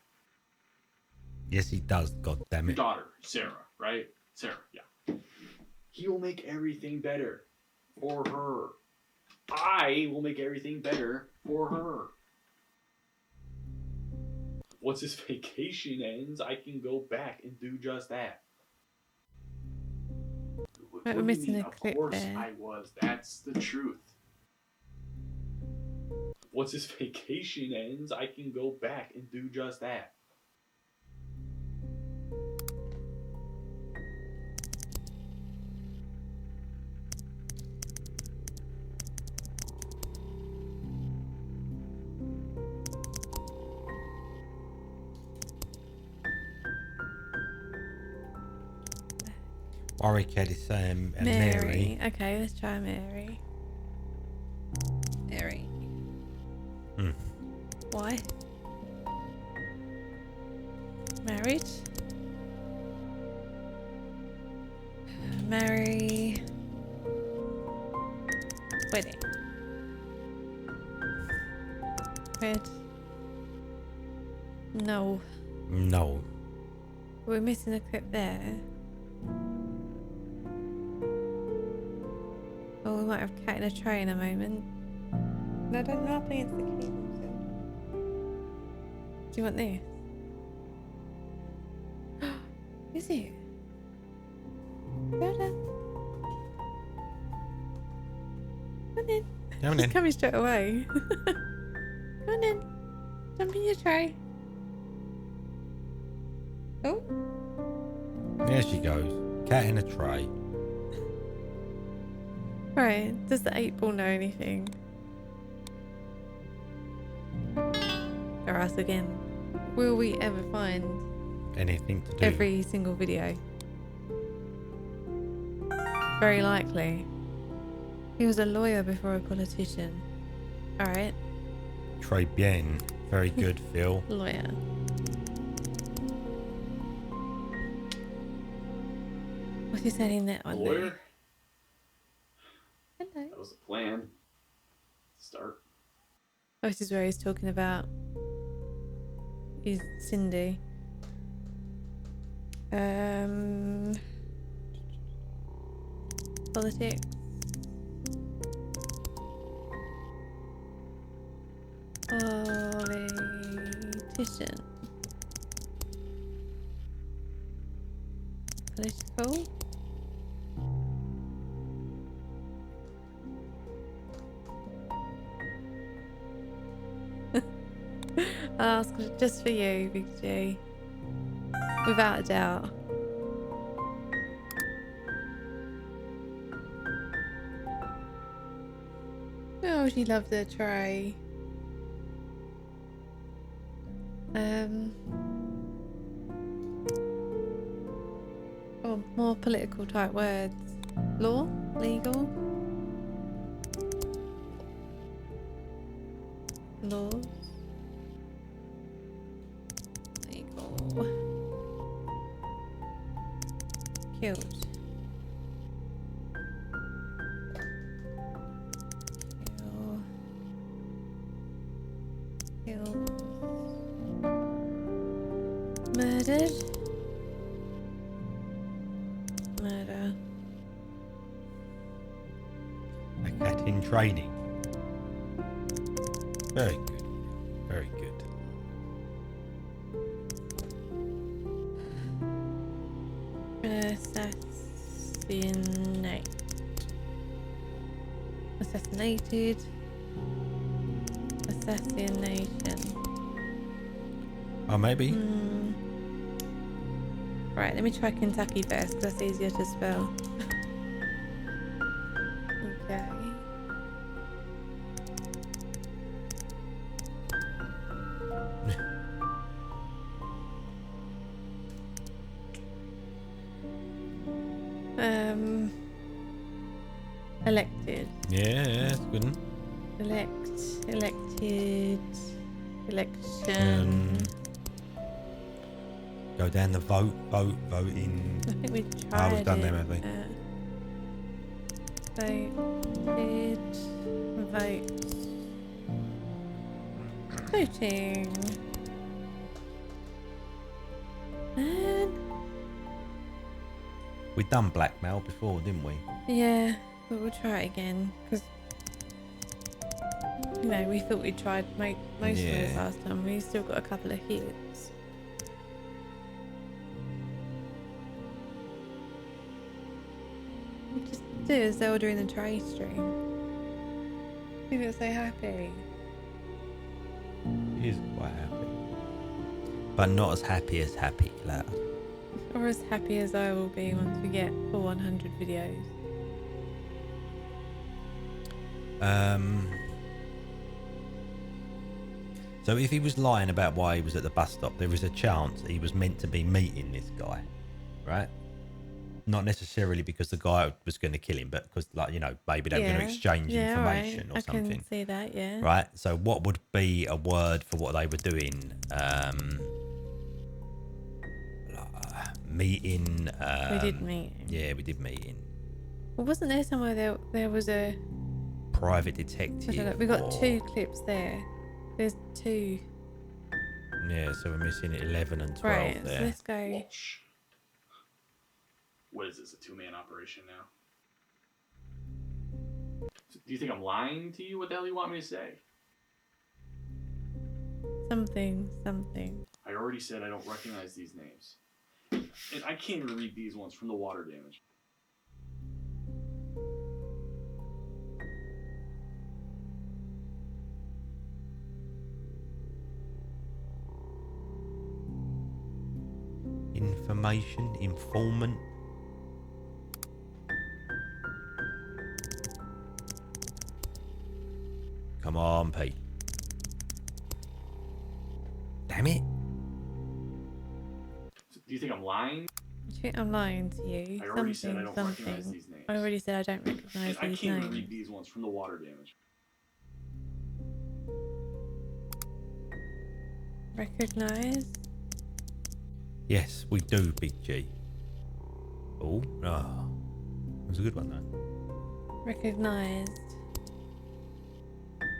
Yes, he does, Your goddammit. daughter, Sarah, right? Sarah, yeah. He will make everything better for her. I will make everything better for her. Once his vacation ends, I can go back and do just that. Right, we're What do you missing mean? a Of clip course there. I was. That's the truth. Once his vacation ends, I can go back and do just that. Warwick had his and Mary. Okay, let's try Mary. Mary. Hmm. Why? Married? Mary. Wedding. Red. No. No. We're missing a clip there. Oh, we might have cat in a tray in a moment. No, don't rub against the keyboard still. Do you want this? Is it? Go down. Come on in. Come on She's in. coming straight away. Come on in. Jump in your tray. Oh. There she goes. Cat in a tray. Right, does the 8-ball know anything? Or us again. Will we ever find Anything to do. every single video? Very likely. He was a lawyer before a politician. Alright, Très bien. Very good, Phil. lawyer. What's he saying in that A one? lawyer? There? Hello. That was the plan. Start. Oh, this is where he's talking about his Cindy. Politics. Politician. Political. I'll ask just for you, Big G. Without a doubt. Oh, she loved her tray. Oh, more political type words. Law? Legal? Laws? Legal. Killed. Kill. Murdered. Murder. A cat in training. Very good. Very good. Assassinate. Assassinated. Assassination. Oh, maybe. Right, let me try Kentucky first because that's easier to spell. Okay. Elected. Yeah, that's a good one. Elected. Election. Go down the voting. I think we Oh, tried we've done it. them, have we? Vote. Voting. Man. We've done blackmail before, didn't we? Yeah, but we'll try it again because you know we thought we tried most of those last time. We still got a couple of hits. We just do as Zelda in the trade stream. He looks so happy. He is quite happy, but not as happy as Happy Cloud. Or as happy as I will be once we get 100 videos. So if he was lying about why he was at the bus stop, there is a chance he was meant to be meeting this guy, right? Not necessarily because the guy was going to kill him, but because, like, you know, maybe they were going to exchange information or something. I can see that, yeah. Right? So what would be a word for what they were doing? Meeting. We did meet. Yeah, we did meeting. Well, wasn't there somewhere there was a... Private detective. We got 2 clips there. There's 2. Yeah, so we're missing 11 and 12 right, there. so let's go. Walsh. What is this, a 2-man operation now? So, do you think I'm lying to you? What the hell do you want me to say? Something. I already said I don't recognize these names. And I can't even read these ones from the water damage. Information, informant. Come on, Pete. Damn it. So, do you think I'm lying? I think I'm lying to you. I already said I don't recognize these names. I already said I don't recognise And I these can't even read names. these ones from the water damage. Recognise? Yes, we do, Big G. Oh, that was a good one, though. Recognised.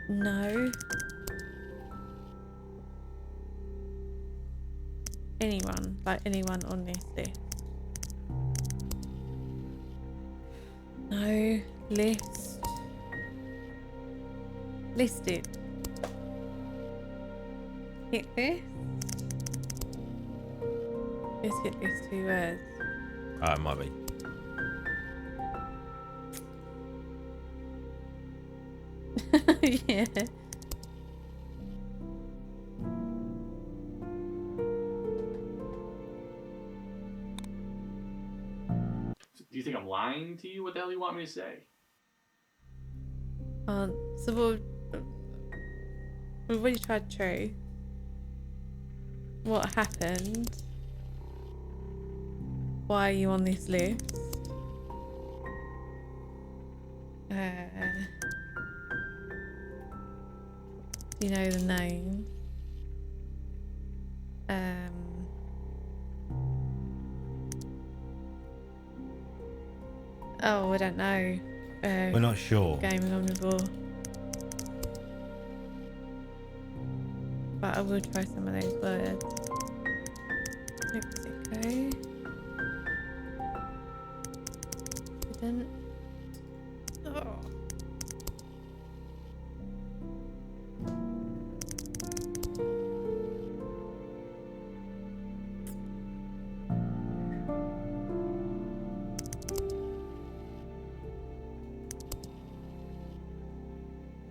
No. Anyone, like anyone on this list. No. List. Listed. Hit this. Let's hit these 2 words. Oh, it might be. Yeah. So, do you think I'm lying to you? What the hell do you want me to say? So we've already tried true. What happened? Why are you on this list? Do you know the name? Oh, I don't know. We're not sure. Gaming Omnivore. But I will try some of those words. Mexico. Didn't. Oh.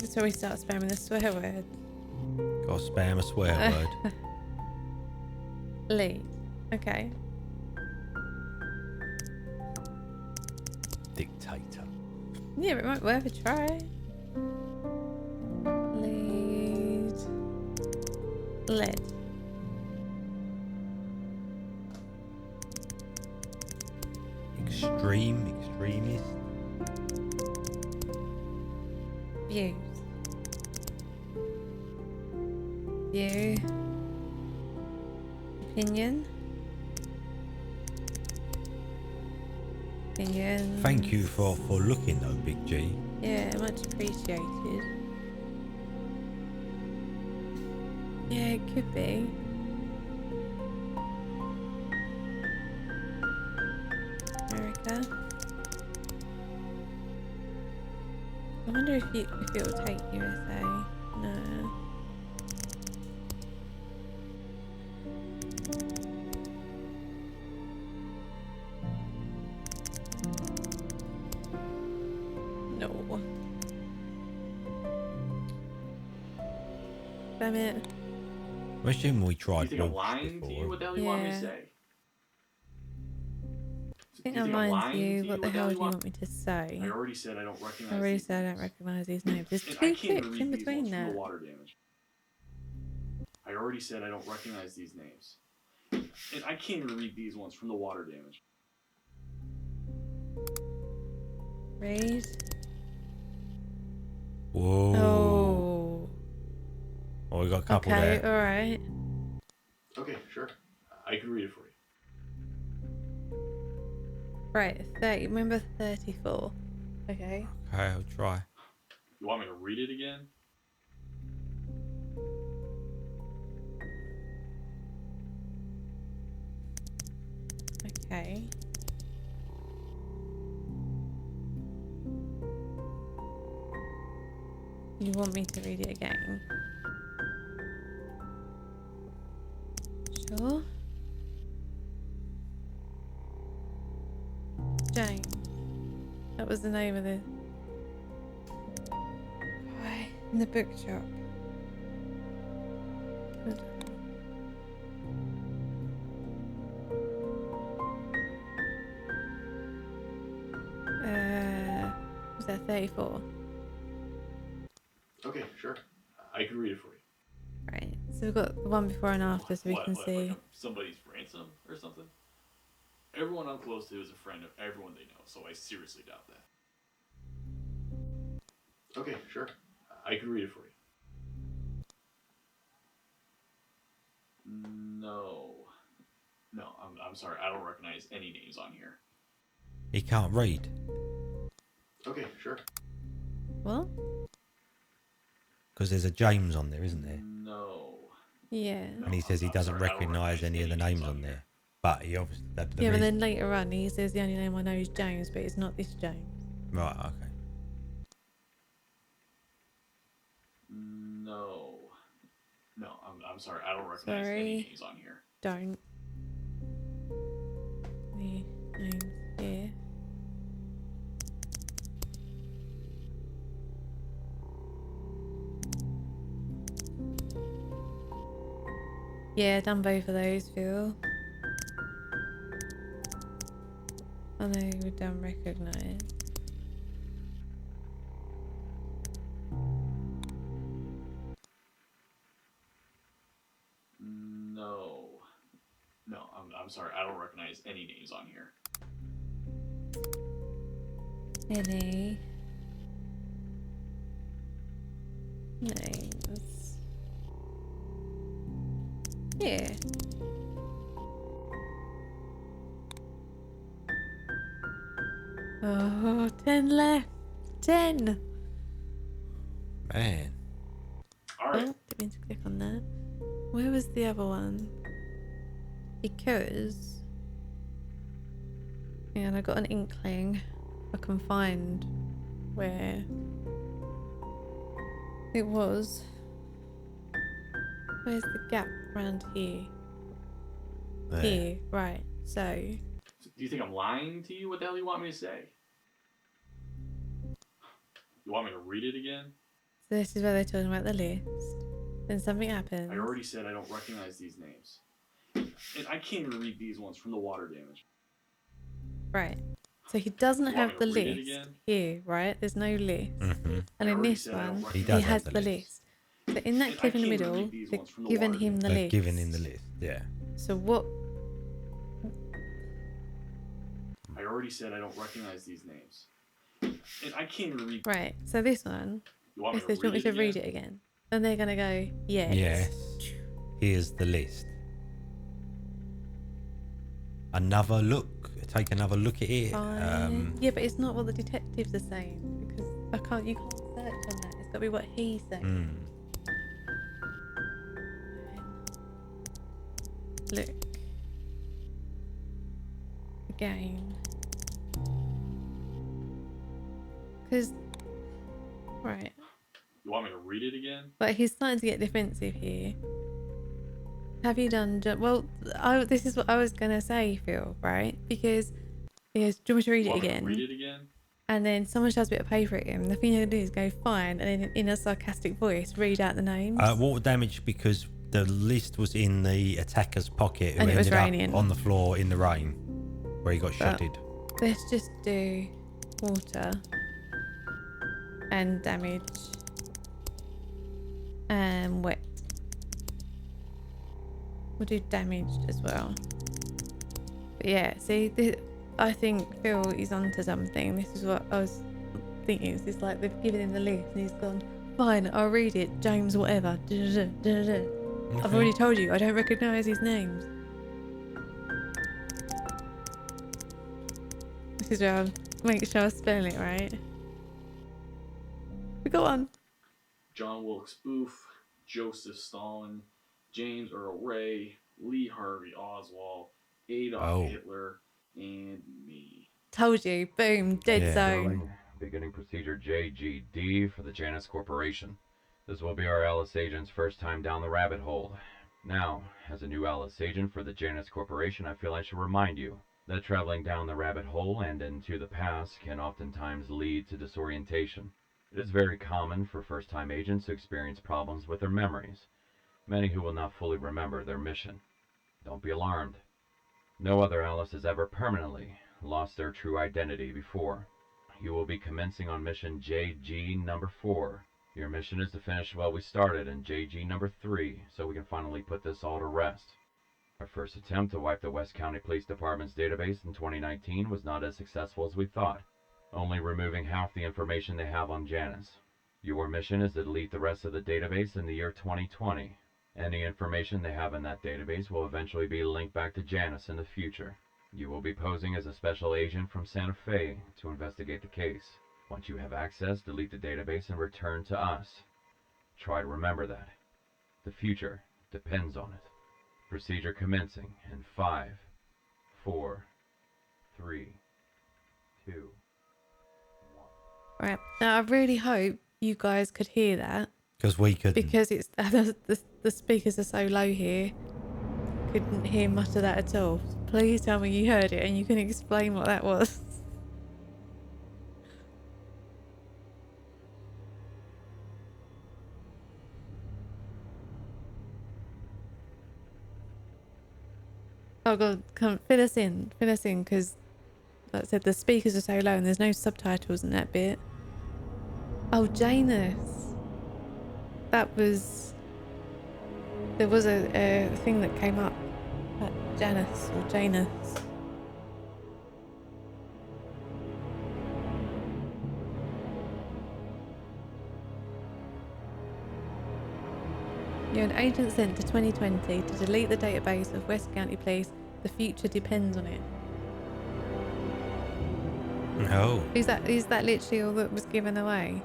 So we start spamming the swear word. Got to spam a swear word. Lead. Okay. Dictator. Yeah, but it might be worth a try. Lead. Lead. extremist. Views. View. Opinion. Opinion. Thank you for looking though, Big G. Yeah, much appreciated. Yeah, it could be. America. I wonder if it will take USA. No. No. Damn it. I assume we Do you tried think I'm wolves lying to you? before. What the hell do you want me to Yeah. say? I think I'm lying to you. What the hell do you want me to say? I already said I don't recognize. I already these said I don't names. recognize these names. There's And I two can't even clips read in these between ones from that. the water damage. I already said I don't recognize these names. And I can't even read these ones from the water damage. Read. Whoa. Oh. Oh, we got a couple Okay, there. alright. Okay, sure. I can read it for you. Right, 30. Remember 34. Okay. Okay, I'll try. You want me to read it again? Okay. You want me to read it again? Sure. James. That was the name of the guy in the bookshop. Was that 34? Okay, sure. I can read it for you. Right. So we've got the one before and after, so we can see. Like somebody's ransom or something? Everyone I'm close to is a friend of everyone they know, so I seriously doubt that. Okay, sure. I can read it for you. No. No, I'm sorry. I don't recognize any names on here. He can't read. Okay, sure. What? Because there's a James on there, isn't there? No. Yeah. And he says he I'm doesn't sorry, I don't recognise any of the names on there. But he obviously... Yeah, but then later on he says the only name I know is James, but it's not this James. Right, okay. No. No, I'm sorry. I don't recognize any Sorry. names on here. Don't. The names here. Yeah, done both of those, Phil. I know we don't recognise. No. No, I'm sorry. I don't recognize any names on here. Any names? Yeah. Oh, 10 left. 10. Man. All Oh, right. didn't mean to click on that. Where was the other one? Because... Yeah, and I got an inkling. I can find where it was. Where's the gap around here? There. Here, right. So, Do you think I'm lying to you? What the hell do you want me to say? You want me to read it again? this is where they're talking about the list. Then something happens. I already said I don't recognize these names. And I can't even read these ones from the water damage. Right. So he doesn't You want have me the to read it list again? here, right? There's no list. Mm-hmm. And I in already this said I don't one, recognize He he does has have the the list. list. So in that And clip I in the can't even middle, read these they're ones from the giving water him the They've list. given in the list, yeah. So what? I already already said I don't recognize these names. And I can't even read. Right. So this one, You want me it to says, do you want me to read again? it again? And they're going to go, yes. Yes. Here's the list. Another look. Take another look at it. Fine. Yeah, but it's not what the detectives are saying because you can't search on that. It's got to be what he's saying. Look. Again. Because, right. You want me to read it again? But he's starting to get defensive here. Have you done... Well, this is what I was going to say, Phil, right? Because he goes, do you want me to read You it want me to again? read it again? And then someone shoves a bit of paper at him. The thing you're going to do is go, fine, and then in a sarcastic voice, read out the names. Water damage because the list was in the attacker's pocket who And it was ended raining. up on the floor in the rain where he got But shotted. let's just do water and damage and wet. We'll do damaged as well. But yeah, see, I think Phil is onto something. This is what I was thinking. It's like they've given him the list and he's gone, fine, I'll read it. James whatever. I've already told you, I don't recognise his names. This is where I'll make sure I spell it right. We got one. John Wilkes Booth, Joseph Stalin, James Earl Ray, Lee Harvey Oswald, Adolf Hitler, and me. Told you. Boom. Dead zone. Sterling, beginning procedure JGD for the Janus Corporation. This will be our Alice agent's first time down the rabbit hole. Now, as a new Alice agent for the Janus Corporation, I feel I should remind you that traveling down the rabbit hole and into the past can oftentimes lead to disorientation. It is very common for first-time agents to experience problems with their memories, many who will not fully remember their mission. Don't be alarmed. No other Alice has ever permanently lost their true identity before. You will be commencing on mission JG number 4. Your mission is to finish what we started in JG number 3, so we can finally put this all to rest. Our first attempt to wipe the West County Police Department's database in 2019 was not as successful as we thought, only removing half the information they have on Janus. Your mission is to delete the rest of the database in the year 2020. Any information they have in that database will eventually be linked back to Janus in the future. You will be posing as a special agent from Santa Fe to investigate the case. Once you have access, delete the database and return to us. Try to remember that. The future depends on it. Procedure commencing in 5, 4, 3, 2, 1. Right. Now, I really hope you guys could hear that. Because we couldn't. Because it's the speakers are so low here. Couldn't hear much of that at all. Please tell me you heard it and you can explain what that was. Oh God, come fill us in, because like I said, the speakers are so low and there's no subtitles in that bit. Oh, Janus. There was a thing that came up at Janus or Janus. You're an agent sent to 2020 to delete the database of West County Police. The future depends on it. No. Is that literally all that was given away?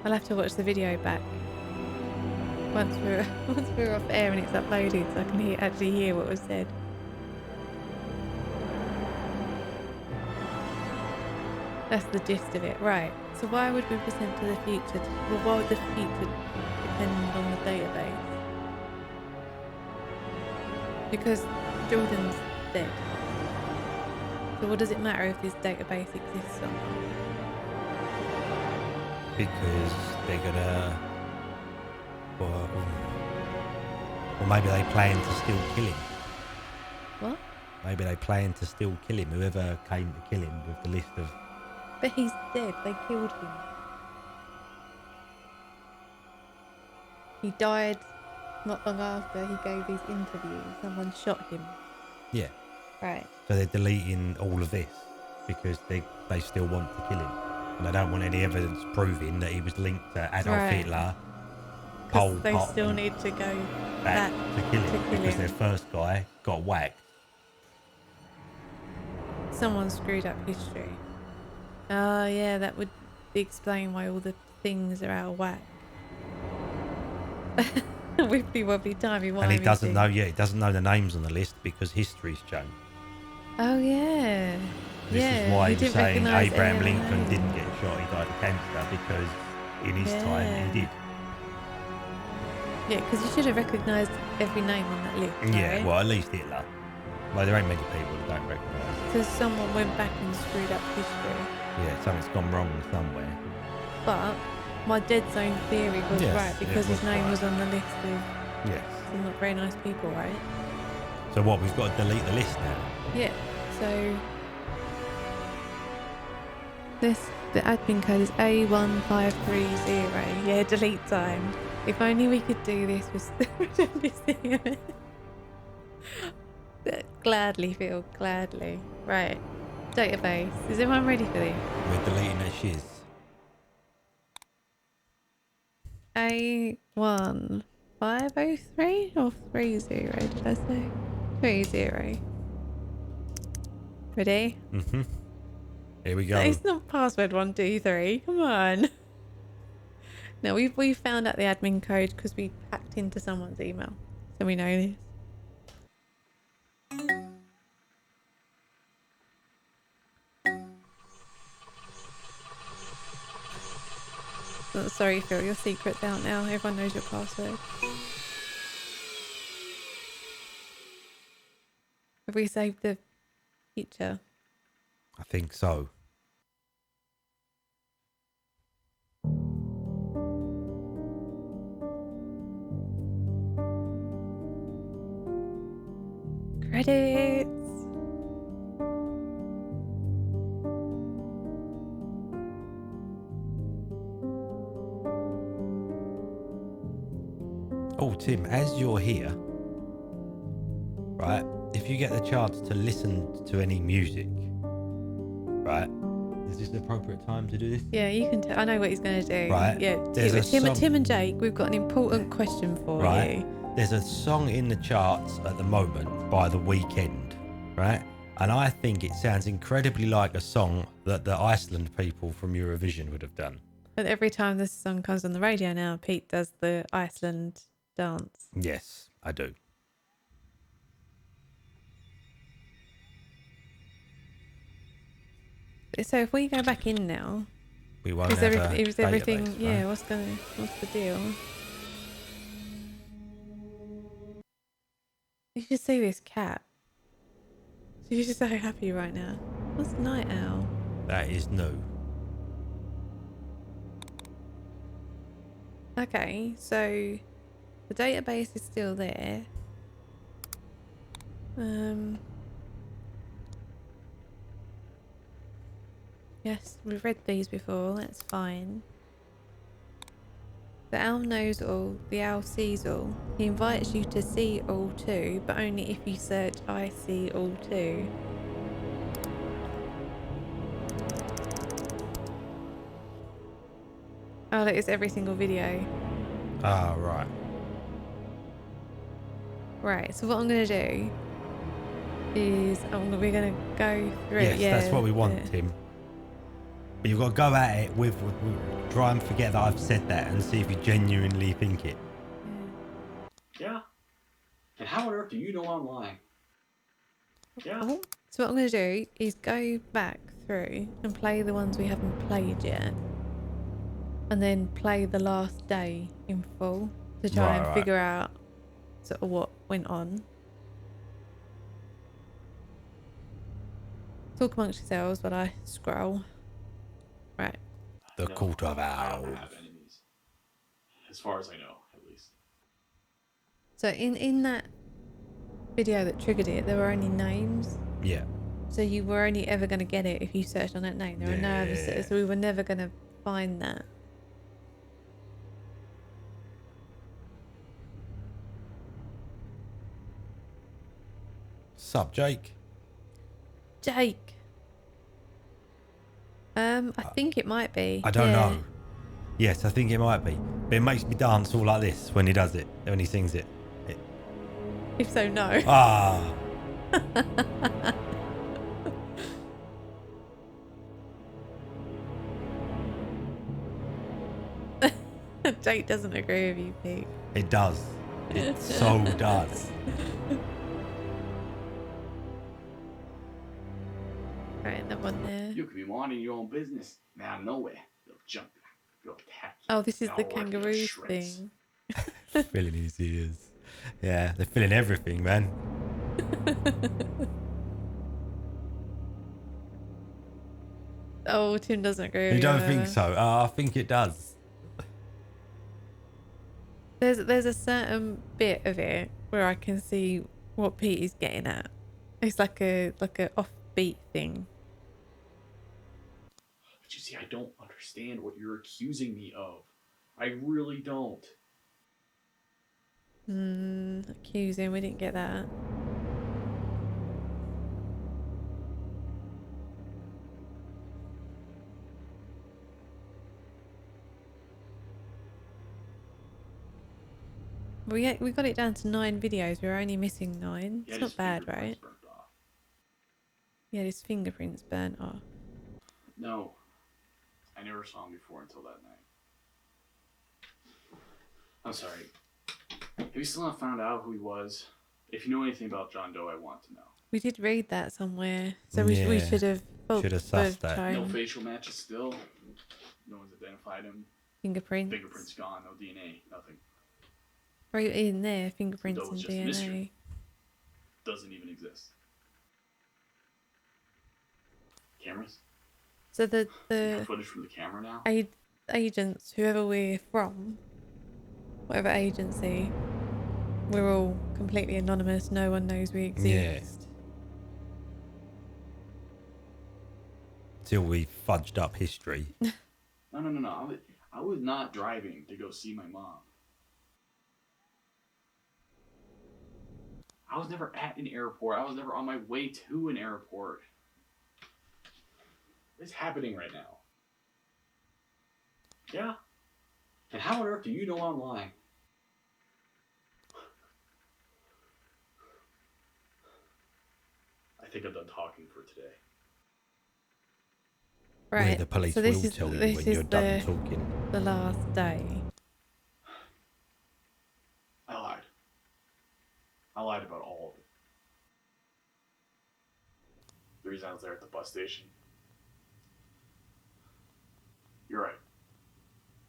I'll have to watch the video back once we're off air and it's uploaded, so I can actually hear what was said. That's the gist of it, right? So why would we be sent to the future? Well, why would the future depend on the database? Because Jordan's dead. So what does it matter if this database exists or not? Because they're gonna, or maybe they plan to still kill him. What? Maybe they plan to still kill him. Whoever came to kill him with the list of. But he's dead. They killed him. he died not long after he gave his interview. Someone shot him. Yeah. Right. So they're deleting all of this because they still want to kill him. And they don't want any evidence proving that he was linked to Adolf Right. Hitler, Pol Because they Pot, still and need to go back back to kill him because him. their first guy got whacked. Someone screwed up history. Oh, yeah, that would explain why all the things are out of whack. Wibbly wobbly timey wimey. And he doesn't thing. know. Yeah, he doesn't know the names on the list because history's changed. Oh, yeah. This yeah, is why he was didn't saying recognise Abraham any of the Lincoln names. didn't get shot. He died of cancer because in his time he did. Yeah, because you should have recognised every name on that list. Yeah, right? well, at least Hitler. Well, there ain't many people that don't recognise. So someone went back and screwed up history. Yeah, something's gone wrong somewhere. But my dead zone theory was Yes, right because it was his name right. was on the list of Yes. some not very nice people, right? So what? We've got to delete the list now. Yeah. So the admin code is A1530. Yeah, delete time. If only we could do this with this thing. Gladly, Phil. Gladly. Right. Database. Is everyone ready for this? We're deleting that shiz. A1503 or 30? Did I say 30? Ready? Mm-hmm. Here we go. It's not password 123. Come on. No, we found out the admin code because we hacked into someone's email, so we know this. Oh, sorry, Phil. Your secret's out now. Everyone knows your password. Have we saved the picture? I think so. Credits. Oh, Tim, as you're here, right, if you get the chance to listen to any music, right, is this the appropriate time to do this? Yeah, you can. I know what he's going to do. Right, Yeah, there's a song- Tim and Jake. We've got an important question for Right. you. There's a song in the charts at the moment by The Weeknd, right? And I think it sounds incredibly like a song that the Iceland people from Eurovision would have done. And every time this song comes on the radio now, Pete does the Iceland dance. Yes, I do. So if we go back in now, We won't is have everything? database, Yeah. right? What's the deal? You should see this cat. She's so happy right now. What's Night Owl? That is new. Okay, so the database is still there. Yes, we've read these before, that's fine. The owl knows all, the owl sees all. He invites you to see all too, but only if you search I see all too. Oh, look, it's every single video. Ah, right. Right, so what I'm going to do is we're going to go through Yes, that's what we want, the- Tim. But you've got to go at it with try and forget that I've said that and see if you genuinely think it. Yeah. And how on earth do you know I'm lying? Yeah. Oh, so what I'm going to do is go back through and play the ones we haven't played yet. And then play the last day in full to try and Right. figure out sort of what went on. Talk amongst yourselves while I scroll. Right. The No, Court of I don't Owls. have enemies. As far as I know, at least. So in that video that triggered it, there were only names. Yeah. So you were only ever going to get it if you searched on that name. There were no other, Yeah. so we were never going to find that. up, Jake? Jake. I think it might be. I don't Yeah. know. Yes, I think it might be. But it makes me dance all like this when he does it, when he sings it. If so, no. Ah. Jake doesn't agree with you, Pete. It does. It so does. Right, another one there. You could be minding your own business. Now nowhere. They'll jump you. They'll attack you. Oh, this is They'll the rip you to kangaroo shreds. thing. Filling his ears. Yeah, they're filling everything, man. Oh, Tim doesn't agree with You you. don't think so? I think it does. There's a certain bit of it where I can see what Pete is getting at. It's like a offbeat thing. But you see, I don't understand what you're accusing me of. I really don't. Accusing, we didn't get that. We got it down to 9 videos. We're only missing 9. Yeah, It's not his bad, fingerprints right? burnt off. Yeah, his fingerprints burnt off. No. I never saw him before until that night. I'm sorry. Have you still not found out who he was? If you know anything about John Doe, I want to know. We did read that somewhere, so we Yeah, should have should have sussed that. No facial matches still. No one's identified him. Fingerprints. Fingerprints gone. No DNA. Nothing. Right in there, fingerprints That and was just DNA. mystery. Doesn't even exist. Cameras? So You got the footage from the camera now? agents, whoever we're from, whatever agency, we're all completely anonymous. No one knows we exist. Till we fudged up history. No. I was not driving to go see my mom. I was never at an airport. I was never on my way to an airport. What's happening right now? Yeah? And how on earth do you know I'm lying? I think I'm done talking for today. Right. The police so this will is tell you this when is you're done talking. the last day. I lied. I lied about all of it. The reason I was there at the bus station. You're right.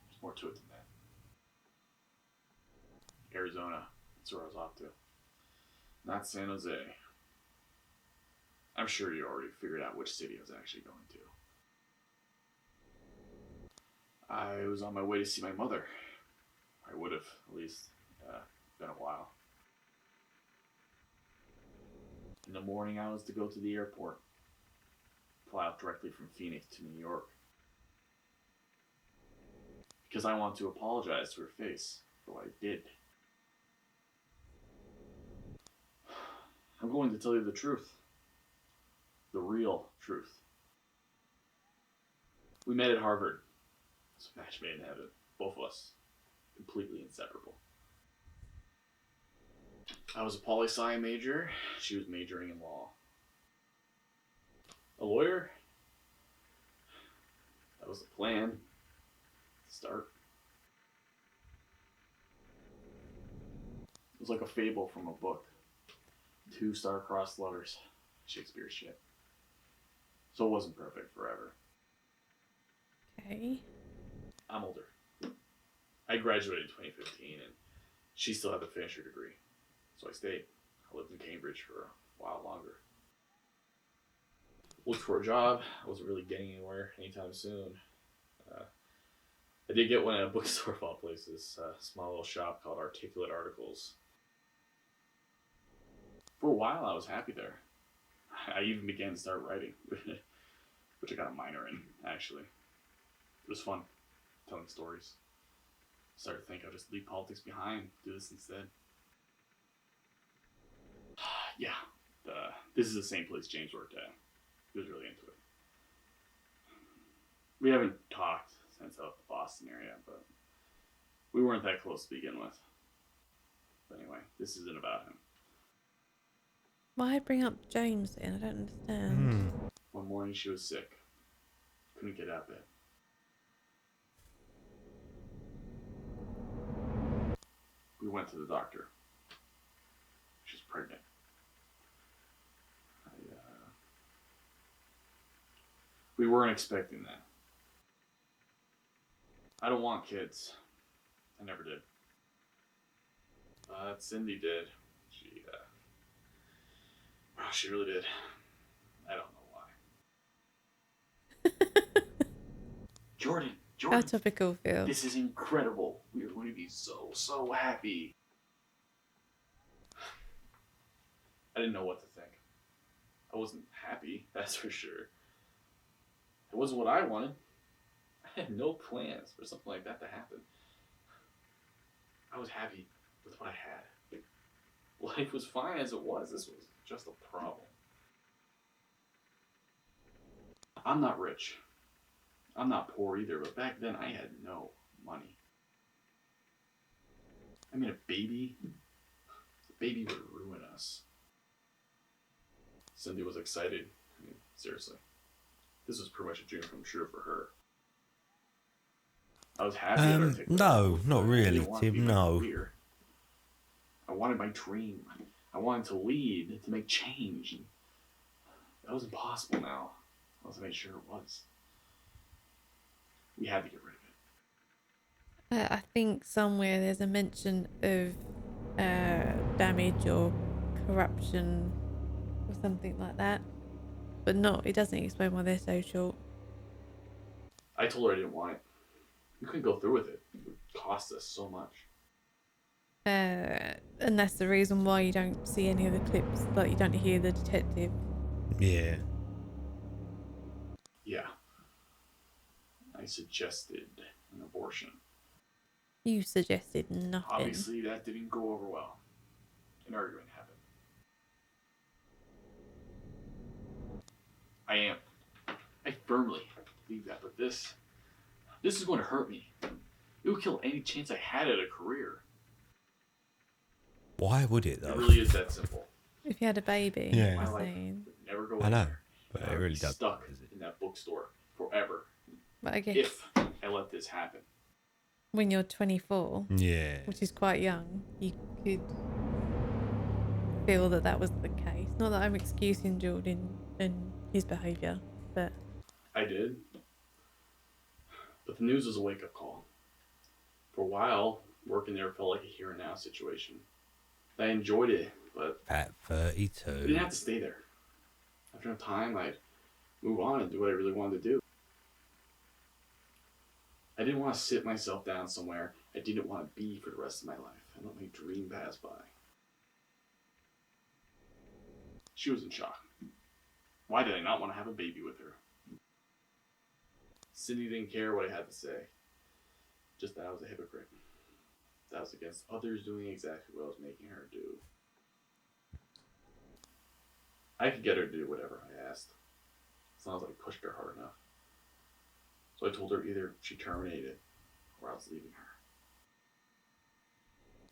There's more to it than that. Arizona. That's where I was off to. Not San Jose. I'm sure you already figured out which city I was actually going to. I was on my way to see my mother. I would have, at least. Been a while. In the morning, I was to go to the airport. Fly out directly from Phoenix to New York. Because I want to apologize to her face for what I did. I'm going to tell you the truth. The real truth. We met at Harvard. It's a match made in heaven. Both of us. Completely inseparable. I was a poli-sci major. She was majoring in law. A lawyer? That was the plan. Start. It was like a fable from a book. 2 star-crossed lovers. Shakespeare's shit. So it wasn't perfect forever. Okay. I'm older. I graduated in 2015 and she still had to finish her degree. So I stayed. I lived in Cambridge for a while longer. Looked for a job. I wasn't really getting anywhere anytime soon. I did get one at a bookstore of all places, a small little shop called Articulate Articles. For a while, I was happy there. I even began to start writing, which I got a minor in, actually. It was fun, telling stories. Started to think I'll just leave politics behind, do this instead. Yeah, This is the same place James worked at. He was really into it. We haven't talked since out the Boston area, but we weren't that close to begin with. But anyway, this isn't about him. Why bring up James then? I don't understand. One morning she was sick. Couldn't get out of bed. We went to the doctor. She's pregnant. We weren't expecting that. I don't want kids. I never did. But Cindy did. She really did. I don't know why. Jordan, How topical, Phil. this is incredible. We are going to be so happy. I didn't know what to think. I wasn't happy, that's for sure. It wasn't what I wanted. I had no plans for something like that to happen. I was happy with what I had. Life was fine as it was. This was just a problem. I'm not rich. I'm not poor either, but back then I had no money. I mean, a baby would ruin us. Cindy was excited. I mean, seriously. This was pretty much a dream come true for her. I was happy at her take No, not I really, didn't want it to be Tim, my no. career. I wanted my dream. I wanted to lead, to make change. And that was impossible now. I was made sure it was. We had to get rid of it. I think somewhere there's a mention of damage or corruption or something like that. But it doesn't explain why they're so short. I told her I didn't want it. We couldn't go through with it. It would cost us so much. And that's the reason why you don't see any of the clips, like you don't hear the detective. Yeah. Yeah. I suggested an abortion. You suggested nothing. Obviously, that didn't go over well. An argument happened. I firmly believe that, but this is going to hurt me. It would kill any chance I had at a career. Why would it, It though? really is that simple. If you had a baby, Yeah. My you're life saying. would never go I know, anywhere. but I it would really be does. stuck in that bookstore forever. But I guess If I let this happen. when you're 24, Yeah. which is quite young, you could feel that was the case. Not that I'm excusing Jordan and his behaviour, but I did. But the news was a wake-up call. For a while, working there felt like a here and now situation. I enjoyed it, but At I didn't 32. have to stay there. After a time, I'd move on and do what I really wanted to do. I didn't want to sit myself down somewhere I didn't want to be for the rest of my life and let my dream pass by. She was in shock. Why did I not want to have a baby with her? Cindy didn't care what I had to say. Just that I was a hypocrite. That I was against others doing exactly what I was making her do. I could get her to do whatever I asked, as long as I pushed her hard enough. So I told her either she terminated or I was leaving her.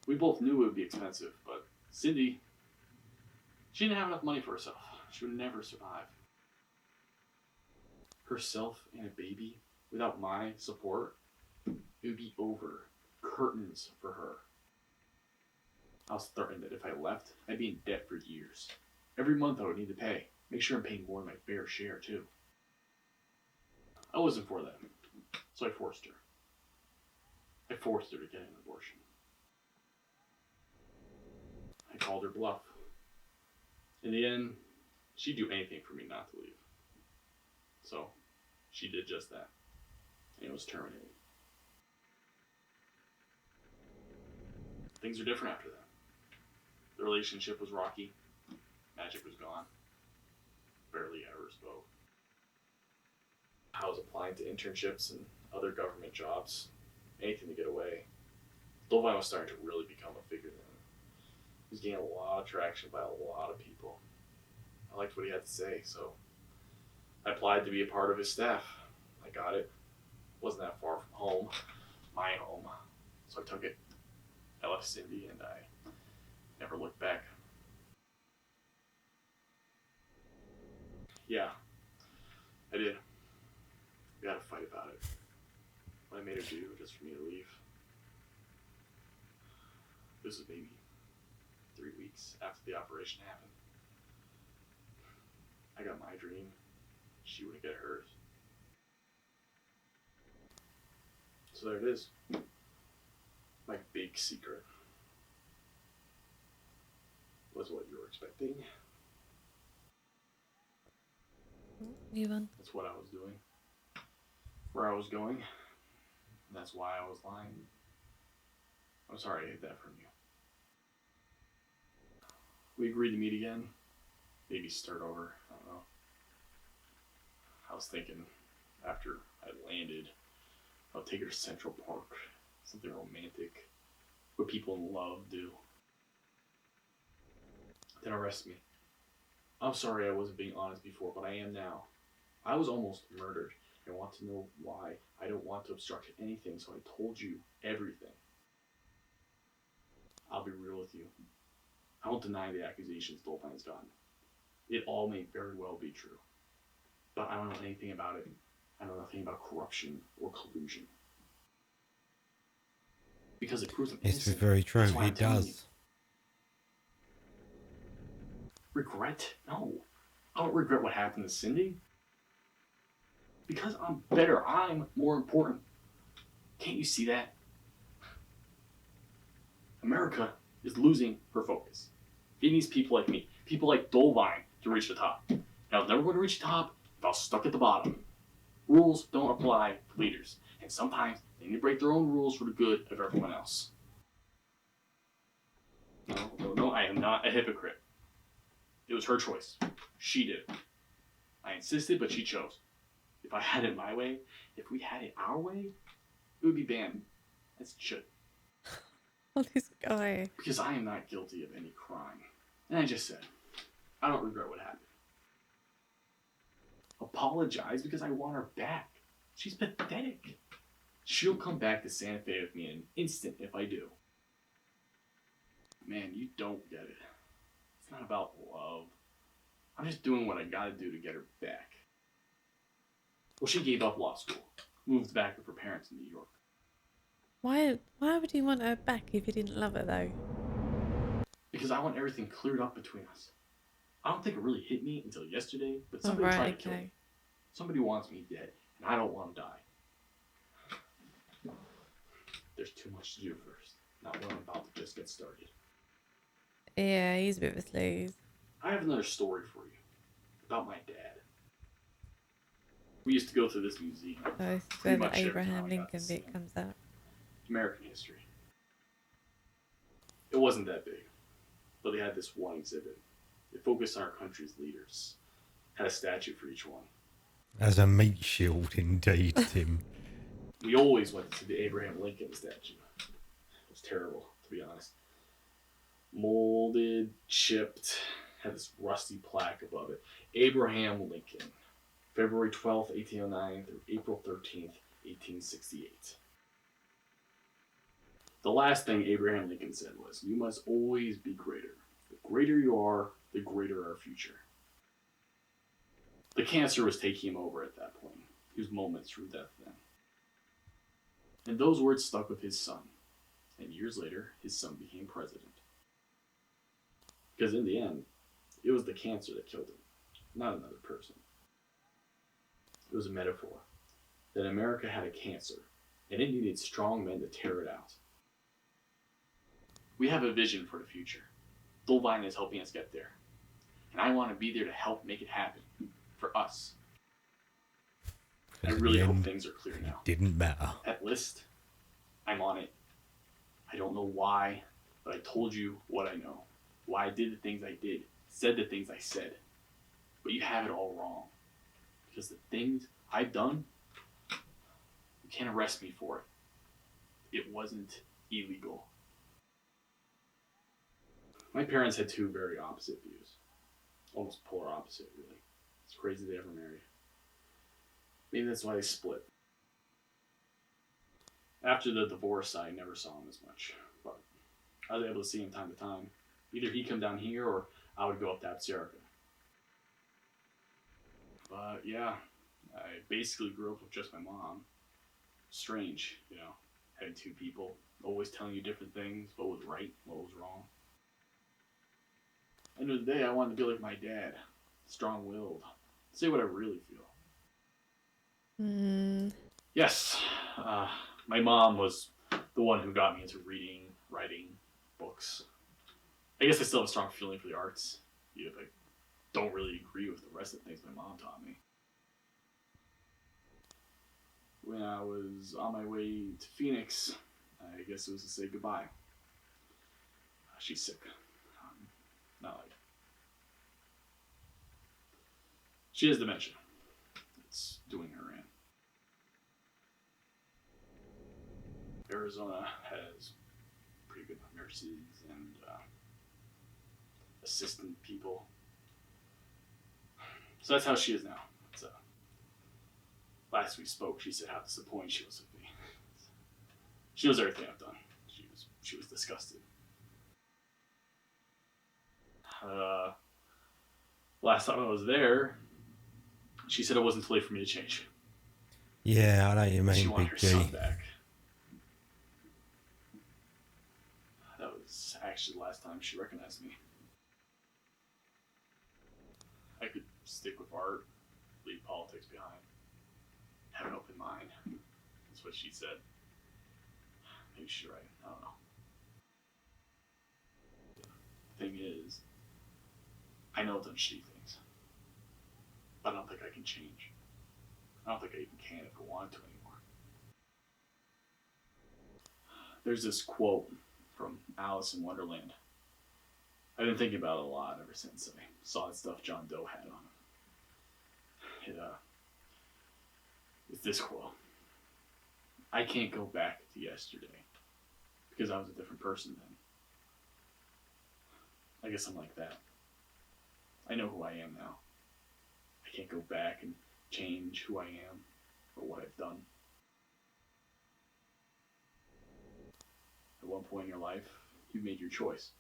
We both knew it would be expensive, but Cindy, she didn't have enough money for herself. She would never survive. Herself and a baby, without my support, it would be over. Curtains for her. I was threatened that if I left, I'd be in debt for years. Every month I would need to pay. Make sure I'm paying more than my fair share, too. I wasn't for that, so I forced her. I forced her to get an abortion. I called her bluff. In the end, she'd do anything for me not to leave. So, she did just that. And it was terminated. Things are different after that. The relationship was rocky. Magic was gone. Barely ever spoke. I was applying to internships and other government jobs. Anything to get away. Dolvine was starting to really become a figure then. He was gaining a lot of traction by a lot of people. I liked what he had to say, so I applied to be a part of his staff. I got it. Wasn't that far from home, my home, so I took it. I left Cindy and I never looked back. Yeah, I did. We had a fight about it. What I made her do just for me to leave. This was maybe 3 weeks after the operation happened. I got my dream. She wouldn't get hers. So there it is. My big secret. Was what you were expecting. You on? That's what I was doing. Where I was going. And that's why I was lying. I'm sorry I hid that from you. We agreed to meet again. Maybe start over. I don't know. I was thinking after I landed, I'll take her to Central Park. Something romantic. What people in love do. Then arrest me. I'm sorry I wasn't being honest before, but I am now. I was almost murdered. I want to know why. I don't want to obstruct anything, so I told you everything. I'll be real with you. I won't deny the accusations Dolphine's gotten. It all may very well be true. But I don't know anything about it. I know nothing about corruption or collusion. Because it proves I'm It's innocent. very true. That's why I'm It telling you. does. Regret? No. I don't regret what happened to Cindy. Because I'm better. I'm more important. Can't you see that? America is losing her focus. It needs people like me. People like Dolvine to reach the top. And I was never going to reach the top if I was stuck at the bottom. Rules don't apply to leaders. And sometimes they need to break their own rules for the good of everyone else. No, I am not a hypocrite. It was her choice. She did it. I insisted, but she chose. If I had it my way, if we had it our way, it would be banned. That's shit. Oh, this guy. Because I am not guilty of any crime. And I just said, I don't regret what happened. Apologize because I want her back. She's pathetic. She'll come back to Santa Fe with me in an instant if I do. Man, you don't get it. It's not about love. I'm just doing what I gotta do to get her back. Well, she gave up law school. Moved back with her parents in New York. Why would you want her back if you didn't love her though? Because I want everything cleared up between us. I don't think it really hit me until yesterday, but Oh, somebody tried right, to kill me. okay. Somebody wants me dead, and I don't want to die. There's too much to do first. Not when I'm about to just get started. Yeah, he's a bit of a sleaze. I have another story for you. About my dad. We used to go to this museum. So this is where pretty the much every Abraham time I got Lincoln to see bit him. comes out. American history. It wasn't that big, but they had this one exhibit. It focused on our country's leaders. Had a statue for each one. As a meat shield, indeed, Tim. We always went to the Abraham Lincoln statue. It was terrible, to be honest. Molded, chipped, had this rusty plaque above it. Abraham Lincoln, February 12th, 1809 through April 13th, 1868. The last thing Abraham Lincoln said was, "You must always be greater. The greater you are, the greater our future." The cancer was taking him over at that point. He was moments from death then. And those words stuck with his son. And years later, his son became president. Because in the end, it was the cancer that killed him, not another person. It was a metaphor that America had a cancer, and it needed strong men to tear it out. We have a vision for the future. Dolvine is helping us get there. And I want to be there to help make it happen. For us. I really hope things are clear now. It didn't matter. That list, I'm on it. I don't know why, but I told you what I know. Why I did the things I did. Said the things I said. But you have it all wrong. Because the things I've done, you can't arrest me for it. It wasn't illegal. My parents had two very opposite views. almost polar opposite, really. It's crazy they ever married. Maybe that's why they split. After the divorce, I never saw him as much, but I was able to see him time to time. Either he'd come down here or I would go up to Abserica. But yeah, I basically grew up with just my mom. Strange, having two people, always telling you different things, what was right, what was wrong. End of the day, I wanted to be like my dad, strong-willed, say what I really feel. Yes, my mom was the one who got me into reading, writing, books. I guess I still have a strong feeling for the arts, even if I don't really agree with the rest of the things my mom taught me. When I was on my way to Phoenix, I guess it was to say goodbye. She's sick. Not like... She has dementia. It's doing her in. Arizona has pretty good nurses and assistant people. So that's how she is now. So last we spoke, she said how disappointed she was with me. She knows everything I've done. She was disgusted. Last time I was there, she said it wasn't too late for me to change. Yeah, I know you mean, She wanted Big her G. son back. That was actually the last time she recognized me. I could stick with art, leave politics behind, have an open mind. That's what she said. Maybe she's right. I don't know. The thing is, I know I've done shitty things, but I don't think I can change. I don't think I even can if I wanted to anymore. There's this quote from Alice in Wonderland. I've been thinking about it a lot ever since I saw that stuff John Doe had on him. It's this quote. I can't go back to yesterday because I was a different person then. I guess I'm like that. I know who I am now. I can't go back and change who I am or what I've done. At one point in your life, you made your choice.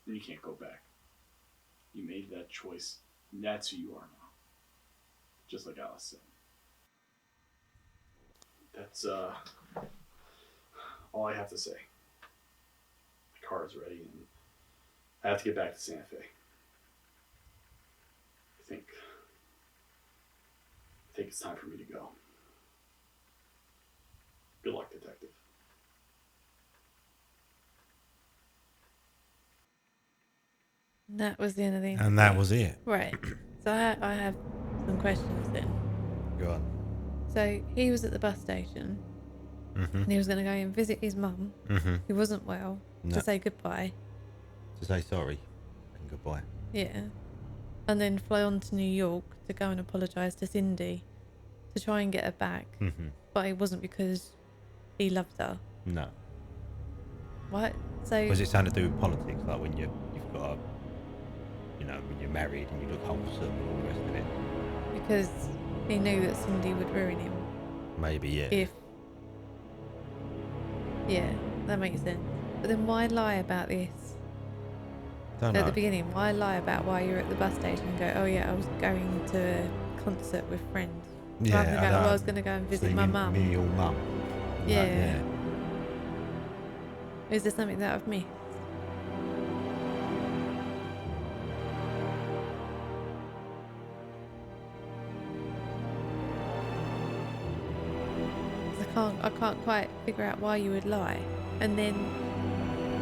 And you can't go back. You made that choice, and that's who you are now. Just like Alice said. That's all I have to say. My car is ready, and I have to get back to Santa Fe. I think it's time for me to go. Good luck, detective. That was the end of the And that was it. Right. So I have some questions then. Go on. So he was at the bus station and he was going to go and visit his mum, who wasn't well, No. to say goodbye. To say sorry and goodbye. Yeah. And then fly on to New York to go and apologise to Cindy to try and get her back. But it wasn't because he loved her. No. What? So Was it something to do with politics? Like when you've got a, when you're married and you look wholesome and all the rest of it? because he knew that Cindy would ruin him Maybe, yeah. if... Yeah, that makes sense. But then why lie about this? Don't At know. the beginning, why lie about why you're at the bus station and go, oh yeah, I was going to a concert with friends. Yeah, Rather than I go, know. I was going to go and visit See, my mum. Me, your mum. Yeah. Like, yeah. Is there something that I've missed? I can't quite figure out why you would lie. And then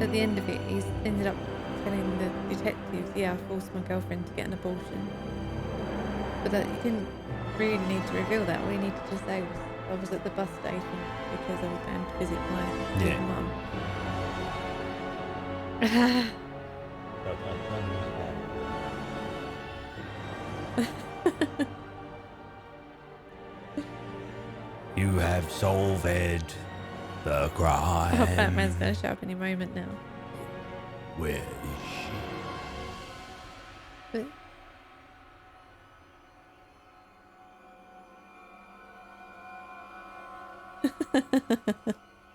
at the end of it, he's ended up telling the detectives, yeah, I forced my girlfriend to get an abortion. But that you didn't really need to reveal that. All you needed to say was, I was at the bus station because I was going to visit my mum. You have solved the crime. Oh, Batman's going to show up any moment now. Where is she? But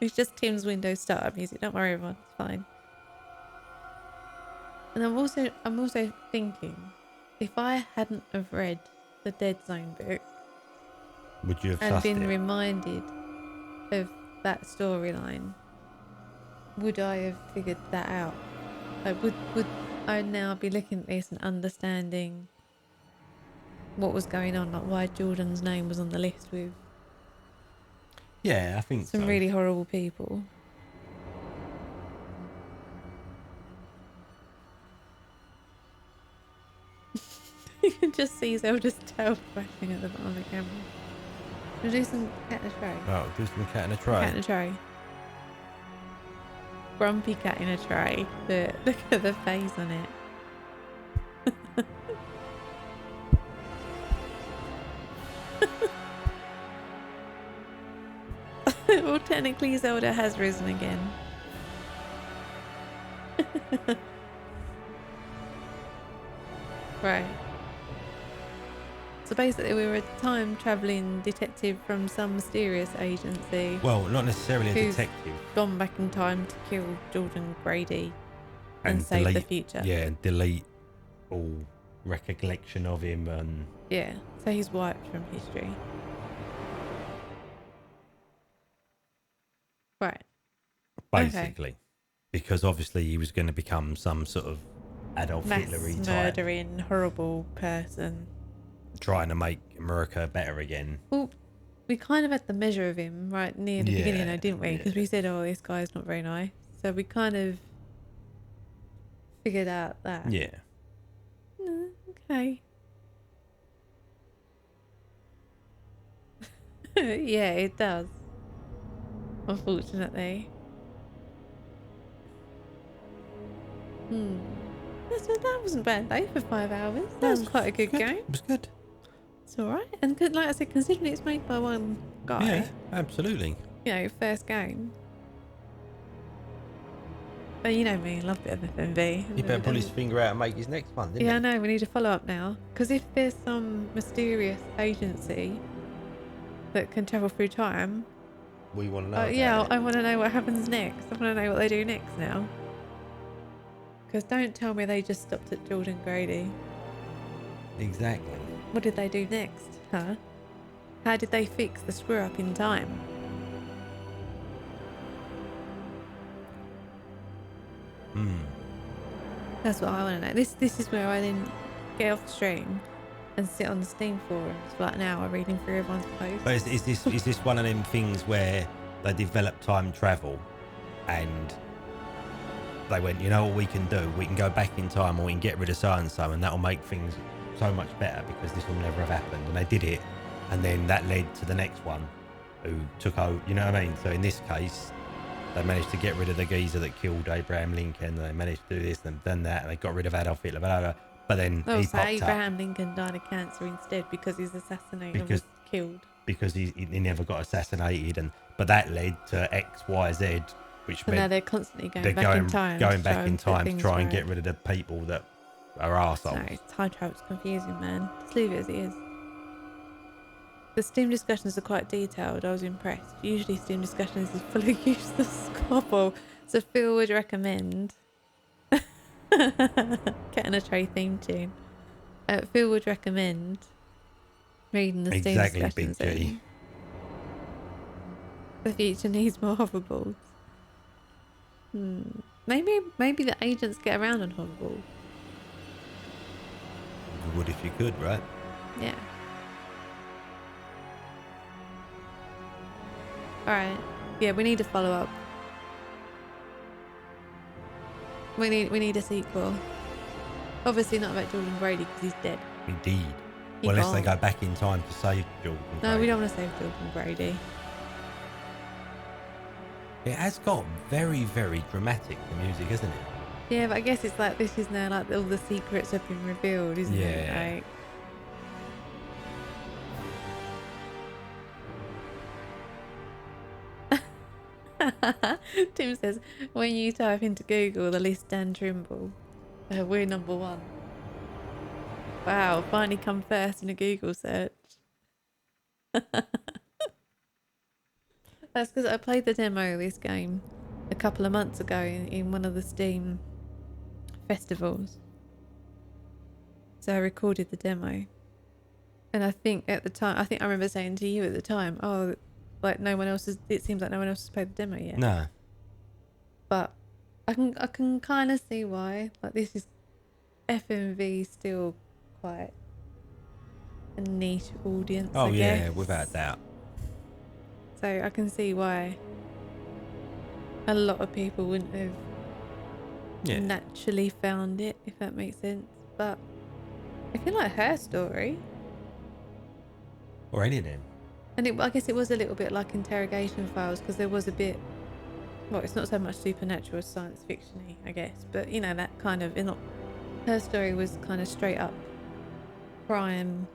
It's just Tim's Windows startup music. Don't worry, everyone. It's fine. And I'm also thinking, if I hadn't have read the Dead Zone book Would you have and sussed been it? reminded of that storyline, would I have figured that out? Like, would I now be looking at this and understanding what was going on, like why Jordan's name was on the list with Yeah, I think some so. really horrible people? You can just see Zelda's tail flashing at the bottom of the camera. Should we do some cat in a tray? Oh, do some cat in a Cat tray. in a tray. Grumpy cat in a tray. Look at the face on it. Well, technically Zelda has risen again. Right. So basically we were a time travelling detective from some mysterious agency Well, not necessarily a Who's- detective. gone back in time to kill Jordan Grady and save the delete, future. Yeah, and delete all recollection of him and Yeah, so he's wiped from history. Right. basically. Because obviously he was going to become some sort of Adolf Mass Hitler-y type, murdering, horrible person. trying to make America better again. Well, we kind of had the measure of him right near the beginning, though, didn't we? Yeah. Because we said, oh, this guy's not very nice. So we kind of figured out that. Yeah. Okay. Yeah, it does. Unfortunately. That wasn't bad though for 5 hours. That was quite a good game. It was good. It's alright. And good, like I said, considering it's made by one guy, Yeah, absolutely. you know, first game. But you know me, I love a bit of FMV. He better pull his finger out and make his next one, didn't Yeah, I he? know, we need to follow up now. Because if there's some mysterious agency that can travel through time, We want to know. yeah, about it. I want to know what happens next. I want to know what they do next now. Because don't tell me they just stopped at Jordan Grady. Exactly. What did they do next, huh? How did they fix the screw up in time? That's what I want to know. This is where I then get off the stream and sit on the Steam forums for like an hour reading through everyone's posts. But is this one of them things where they develop time travel and they went, you know what we can do? We can go back in time, or we can get rid of so and so, and that'll make things so much better because this will never have happened. And they did it, and then that led to the next one who took over. You know what I mean? So in this case, they managed to get rid of the geezer that killed Abraham Lincoln. And they managed to do this and done that, and they got rid of Adolf Hitler. Blah, blah, blah. But then Oh, he so popped Abraham Lincoln died of cancer instead because he's assassinated and was killed. because he never got assassinated, but that led to X, Y, Z, which So now meant they're constantly they're going back in time. going to back try in and put time to things try and right. get rid of the people that are arseholes. No, time travel's confusing, man. Just leave it as it is. The Steam discussions are quite detailed. I was impressed. Usually Steam discussions is full of useless squabble. So Phil would recommend getting a tray theme tune. Phil would recommend reading the Steam Exactly, discussions. Big G. in. The future needs more hoverboards. Maybe the agents get around on hoverboards. You would if you could, right? Yeah. Alright. Yeah, we need to follow up. We need a sequel. Obviously not about Jordan Grady because he's dead. Indeed. He Well, unless they can't. go back in time to save Jordan. No, we Grady. don't want to save Jordan Grady. It has got very, very dramatic, the music, isn't it? Yeah, but I guess it's like this is now like all the secrets have been revealed, isn't Yeah. it? Like... Tim says, when you type into Google the list Dan Trimble, we're number one. Wow, finally come first in a Google search. That's because I played the demo of this game a couple of months ago in one of the Steam festivals. So I recorded the demo. And I think at the time, I remember saying to you at the time, oh, like it seems like no one else has played the demo yet. No. But I can kind of see why. Like, this is FMV still quite a niche audience, Oh I yeah, guess. without doubt. So I can see why a lot of people wouldn't have Yeah. naturally found it, if that makes sense. But I feel like Her Story, Or any of them. and I guess it was a little bit like Interrogation Files, because there was a bit, well, it's not so much supernatural as science fiction-y, I guess, but you know, that kind of, Her Story was kind of straight up crime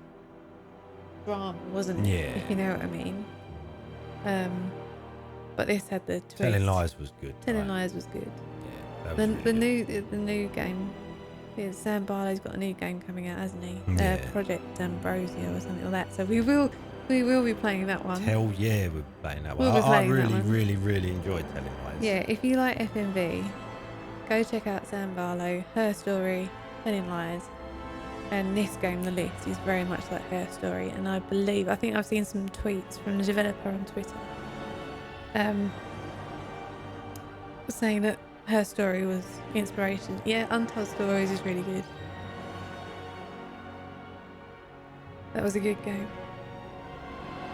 drama, wasn't it? Yeah. If you know what I mean. But this had the twist. Telling Lies was good. Telling right? Lies was good. Yeah, that The, was really the good. new game. Yeah, Sam Barlow's got a new game coming out, hasn't he? Yeah. Project Ambrosia or something like that. So we will be playing that one. Hell yeah, we're playing that one. We'll be I playing that really, one. really enjoyed Telling Lies. Yeah, if you like FMV, go check out Sam Barlow, Her Story, Telling Lies, and this game, The List, is very much like Her Story. And I think I've seen some tweets from the developer on Twitter, saying that Her Story was inspiration. Yeah, Untold Stories is really good. That was a good game.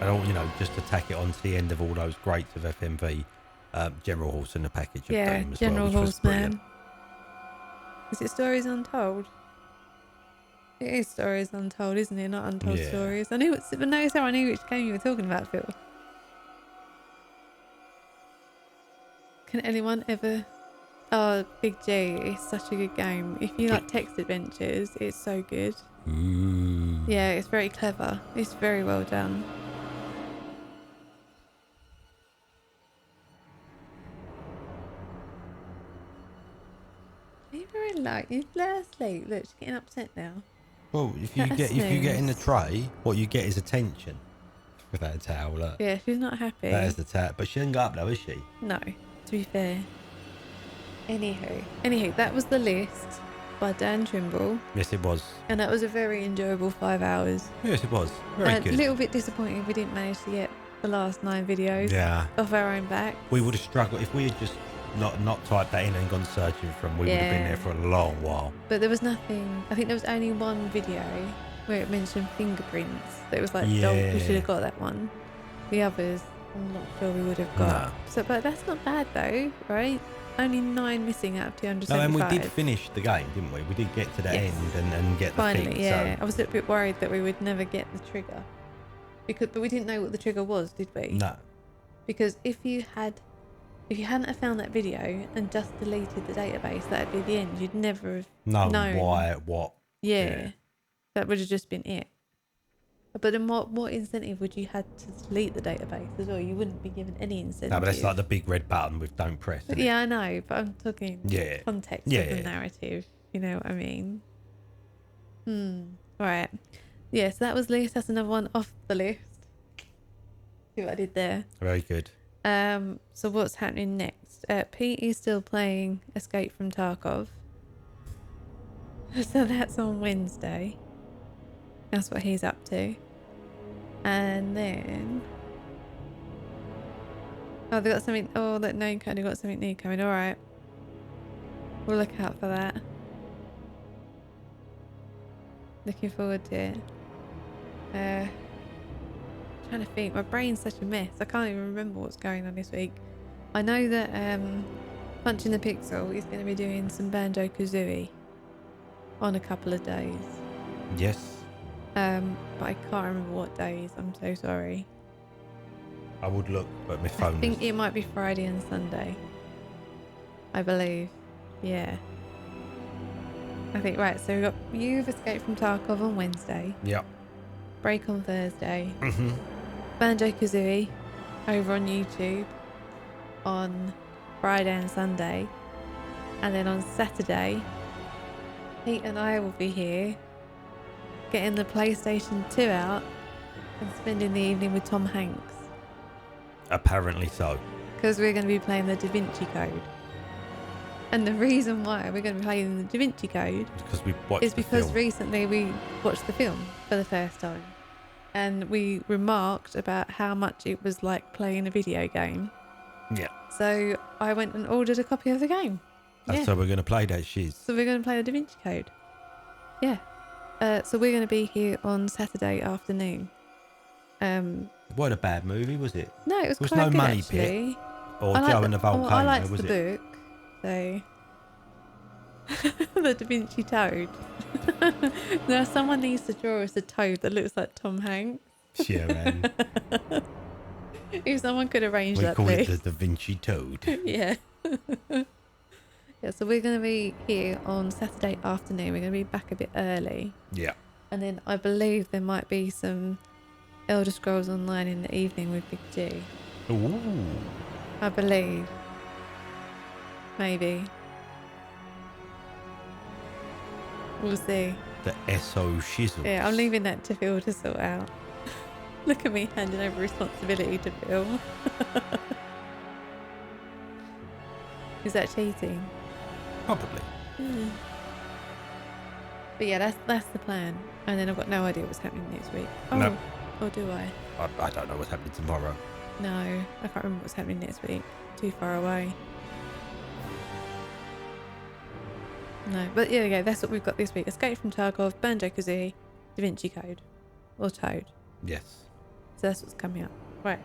And all, just to tack it on to the end of all those greats of FMV, General Horse in the package of Yeah, game as General well, which was brilliant. Horseman. Is it Stories Untold? It is Stories Untold, isn't it? Not Untold Yeah. Stories. I knew which game you were talking about, Phil. Can anyone ever... Oh, Big G is such a good game. If you like text adventures, it's so good. Ooh. Yeah, it's very clever. It's very well done. You're very light. You're asleep. Look, she's getting upset now. Well, if you get in the tray, what you get is attention. With that towel, look. Yeah, she's not happy. That is the towel. But she didn't go up though, is she? No, to be fair. Anywho, that was The List by Dan Trimble, Yes, it was. and that was a very enjoyable 5 hours. Yes, it was. Very A good. little bit disappointing we didn't manage to get the last 9 videos Yeah. off our own back. We would have struggled if we had just not typed that in and gone searching for them. We would have been Yeah. there for a long while. But there was nothing. I think there was only one video where it mentioned fingerprints. That was like, Yeah. we should have got that one. The others, I'm not sure we would have got. No. So, but that's not bad though, right? Only 9 missing out of 275. No, and we did finish the game, didn't we? We did get to the Yes. end and get the Finally, thing. yeah. So. I was a little bit worried that we would never get the trigger, but we didn't know what the trigger was, did we? No. Because if you hadn't have found that video and just deleted the database, that'd be the end. You'd never have No, known. why, what. Yeah, that would have just been it. But then what incentive would you have to delete the database as well? You wouldn't be given any incentive. No, but that's like the big red button with don't press. Isn't Yeah, I know, but I'm talking Yeah. context Yeah, of the yeah. narrative. You know what I mean? Right. Yeah, so that was List. That's another one off the list. See what I did there. it? Very good. So what's happening next? Pete is still playing Escape from Tarkov. So that's on Wednesday. That's what he's up to. And then... Oh, they got something... Oh, that no code, they got something new coming. Alright. We'll look out for that. Looking forward to it. Trying to think. My brain's such a mess. I can't even remember what's going on this week. I know that Punching the Pixel is going to be doing some Banjo-Kazooie on a couple of days. Yes. But I can't remember what days. I'm so sorry. I would look, but my I phone think is... it might be Friday and Sunday. I believe. Yeah. I think, right, so we've got You've Escaped from Tarkov on Wednesday. Yep. Break on Thursday. Mm-hmm. Banjo-Kazooie over on YouTube on Friday and Sunday. And then on Saturday, Pete and I will be here getting the PlayStation 2 out and spending the evening with Tom Hanks. Apparently so. Because we're going to be playing the Da Vinci Code. And the reason why we're going to be playing the Da Vinci Code Because we watched is the because film. recently we watched the film for the first time. And we remarked about how much it was like playing a video game. Yeah. So I went and ordered a copy of the game. Yeah. So we're going to play that shiz. So we're going to play the Da Vinci Code. Yeah. So we're going to be here on Saturday afternoon. What a bad movie, was it? No, it was There was quite no good money actually. pit. Or Joe and the Volcano, I liked was the it? book. So the Da Vinci Toad. Now someone needs to draw us a toad that looks like Tom Hanks. Yeah, man. If someone could arrange We that, call please. it the Da Vinci Toad. Yeah. Yeah, so we're going to be here on Saturday afternoon. We're going to be back a bit early. Yeah. And then I believe there might be some Elder Scrolls Online in the evening with Big G. Ooh. I believe. Maybe. We'll see. The SO Shizzle. Yeah, I'm leaving that to Phil to sort out. Look at me handing over responsibility to Phil. Is that cheating? Probably. But yeah, that's the plan. And then I've got no idea what's happening next week. Oh, No. or do I? I don't know what's happening tomorrow. No, I can't remember what's happening next week. Too far away. No, but yeah, okay, that's what we've got this week. Escape from Tarkov, Banjo-Kazooie, Da Vinci Code, or Toad. Yes. So that's what's coming up. Right.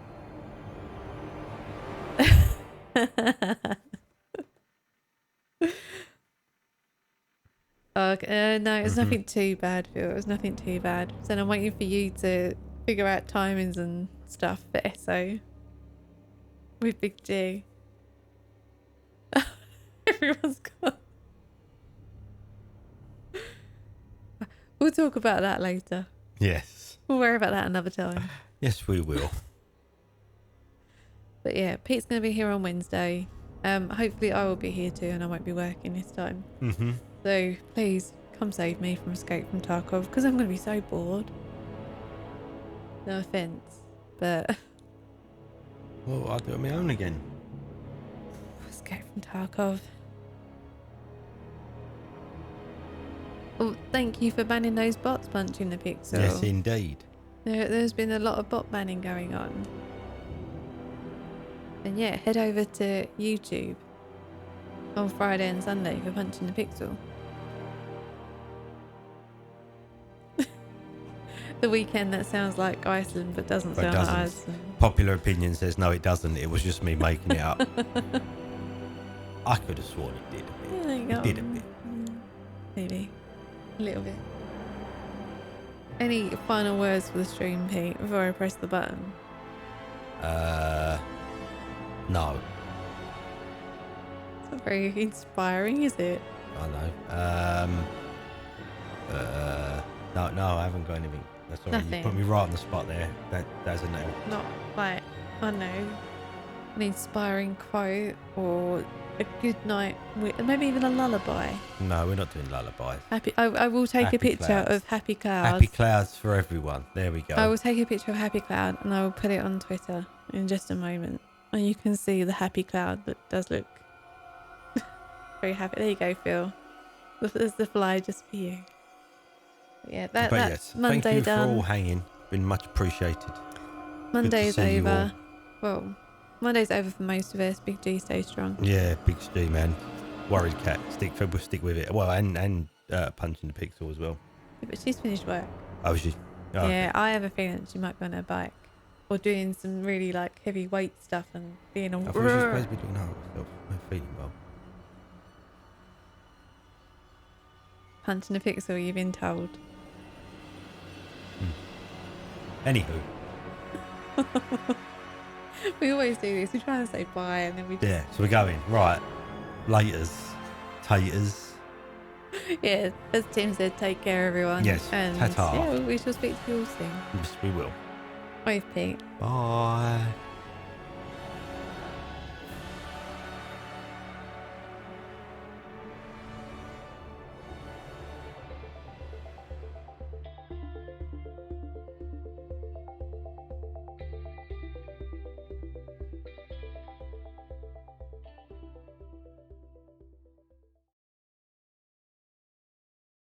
Okay, no, it's nothing too bad, Phil. It's nothing too bad. So I'm waiting for you to figure out timings and stuff for SO with Big G. Everyone's gone. We'll talk about that later. Yes. We'll worry about that another time. Yes, we will. But yeah, Pete's going to be here on Wednesday. Hopefully I will be here too and I won't be working this time. Mm-hmm. So please come save me from Escape from Tarkov because I'm going to be so bored. No offence, but Well, I'll do it on my own again. Escape from Tarkov. Oh, thank you for banning those bots punching the pixel. Yes, indeed. There's been a lot of bot banning going on. And yeah, head over to YouTube on Friday and Sunday for punching the pixel. The weekend that sounds like Iceland but doesn't But sound doesn't. like Iceland. Popular opinion says no, it doesn't. It was just me making it up. I could have sworn it did a bit. Yeah, there you It go. did a bit. Maybe. A little bit. Any final words for the stream, Pete, before I press the button? No. It's not very inspiring, is it? I know. No, I haven't got anything. That's all right. You Nothing. put me right on the spot there. That's a no. Not like, I don't know, an inspiring quote or a good night, maybe even a lullaby. No, we're not doing lullabies. Happy. I will take Happy a picture clouds. of Happy Clouds. Happy clouds for everyone. There we go. I will take a picture of Happy Cloud and I will put it on Twitter in just a moment. And you can see the Happy Cloud that does look very happy. There you go, Phil. There's the fly just for you. But yeah, but that's yes, Monday thank you done. for all hanging. Been much appreciated. Monday's see you over. Well, Monday's over for most of us. Big G, stay strong. Yeah, big Stu, man. Worried cat. Stick with it. Well, and punching the pixel as well. Yeah, but she's finished work. Oh, she. Oh, Yeah, I have a feeling she might be on her bike or doing some really like heavy weight stuff and being all. I thought she was supposed to be doing herself. Her feeling well. Punching a pixel, you've been told. Anywho, We always do this. We try and say bye and then we just. yeah. So we're going right. Laters, taters. Yeah, as Tim said, take care, everyone. Yes, And ta-ta. yeah, we shall speak to you all soon. Yes, we will. Wave, Pete. Bye.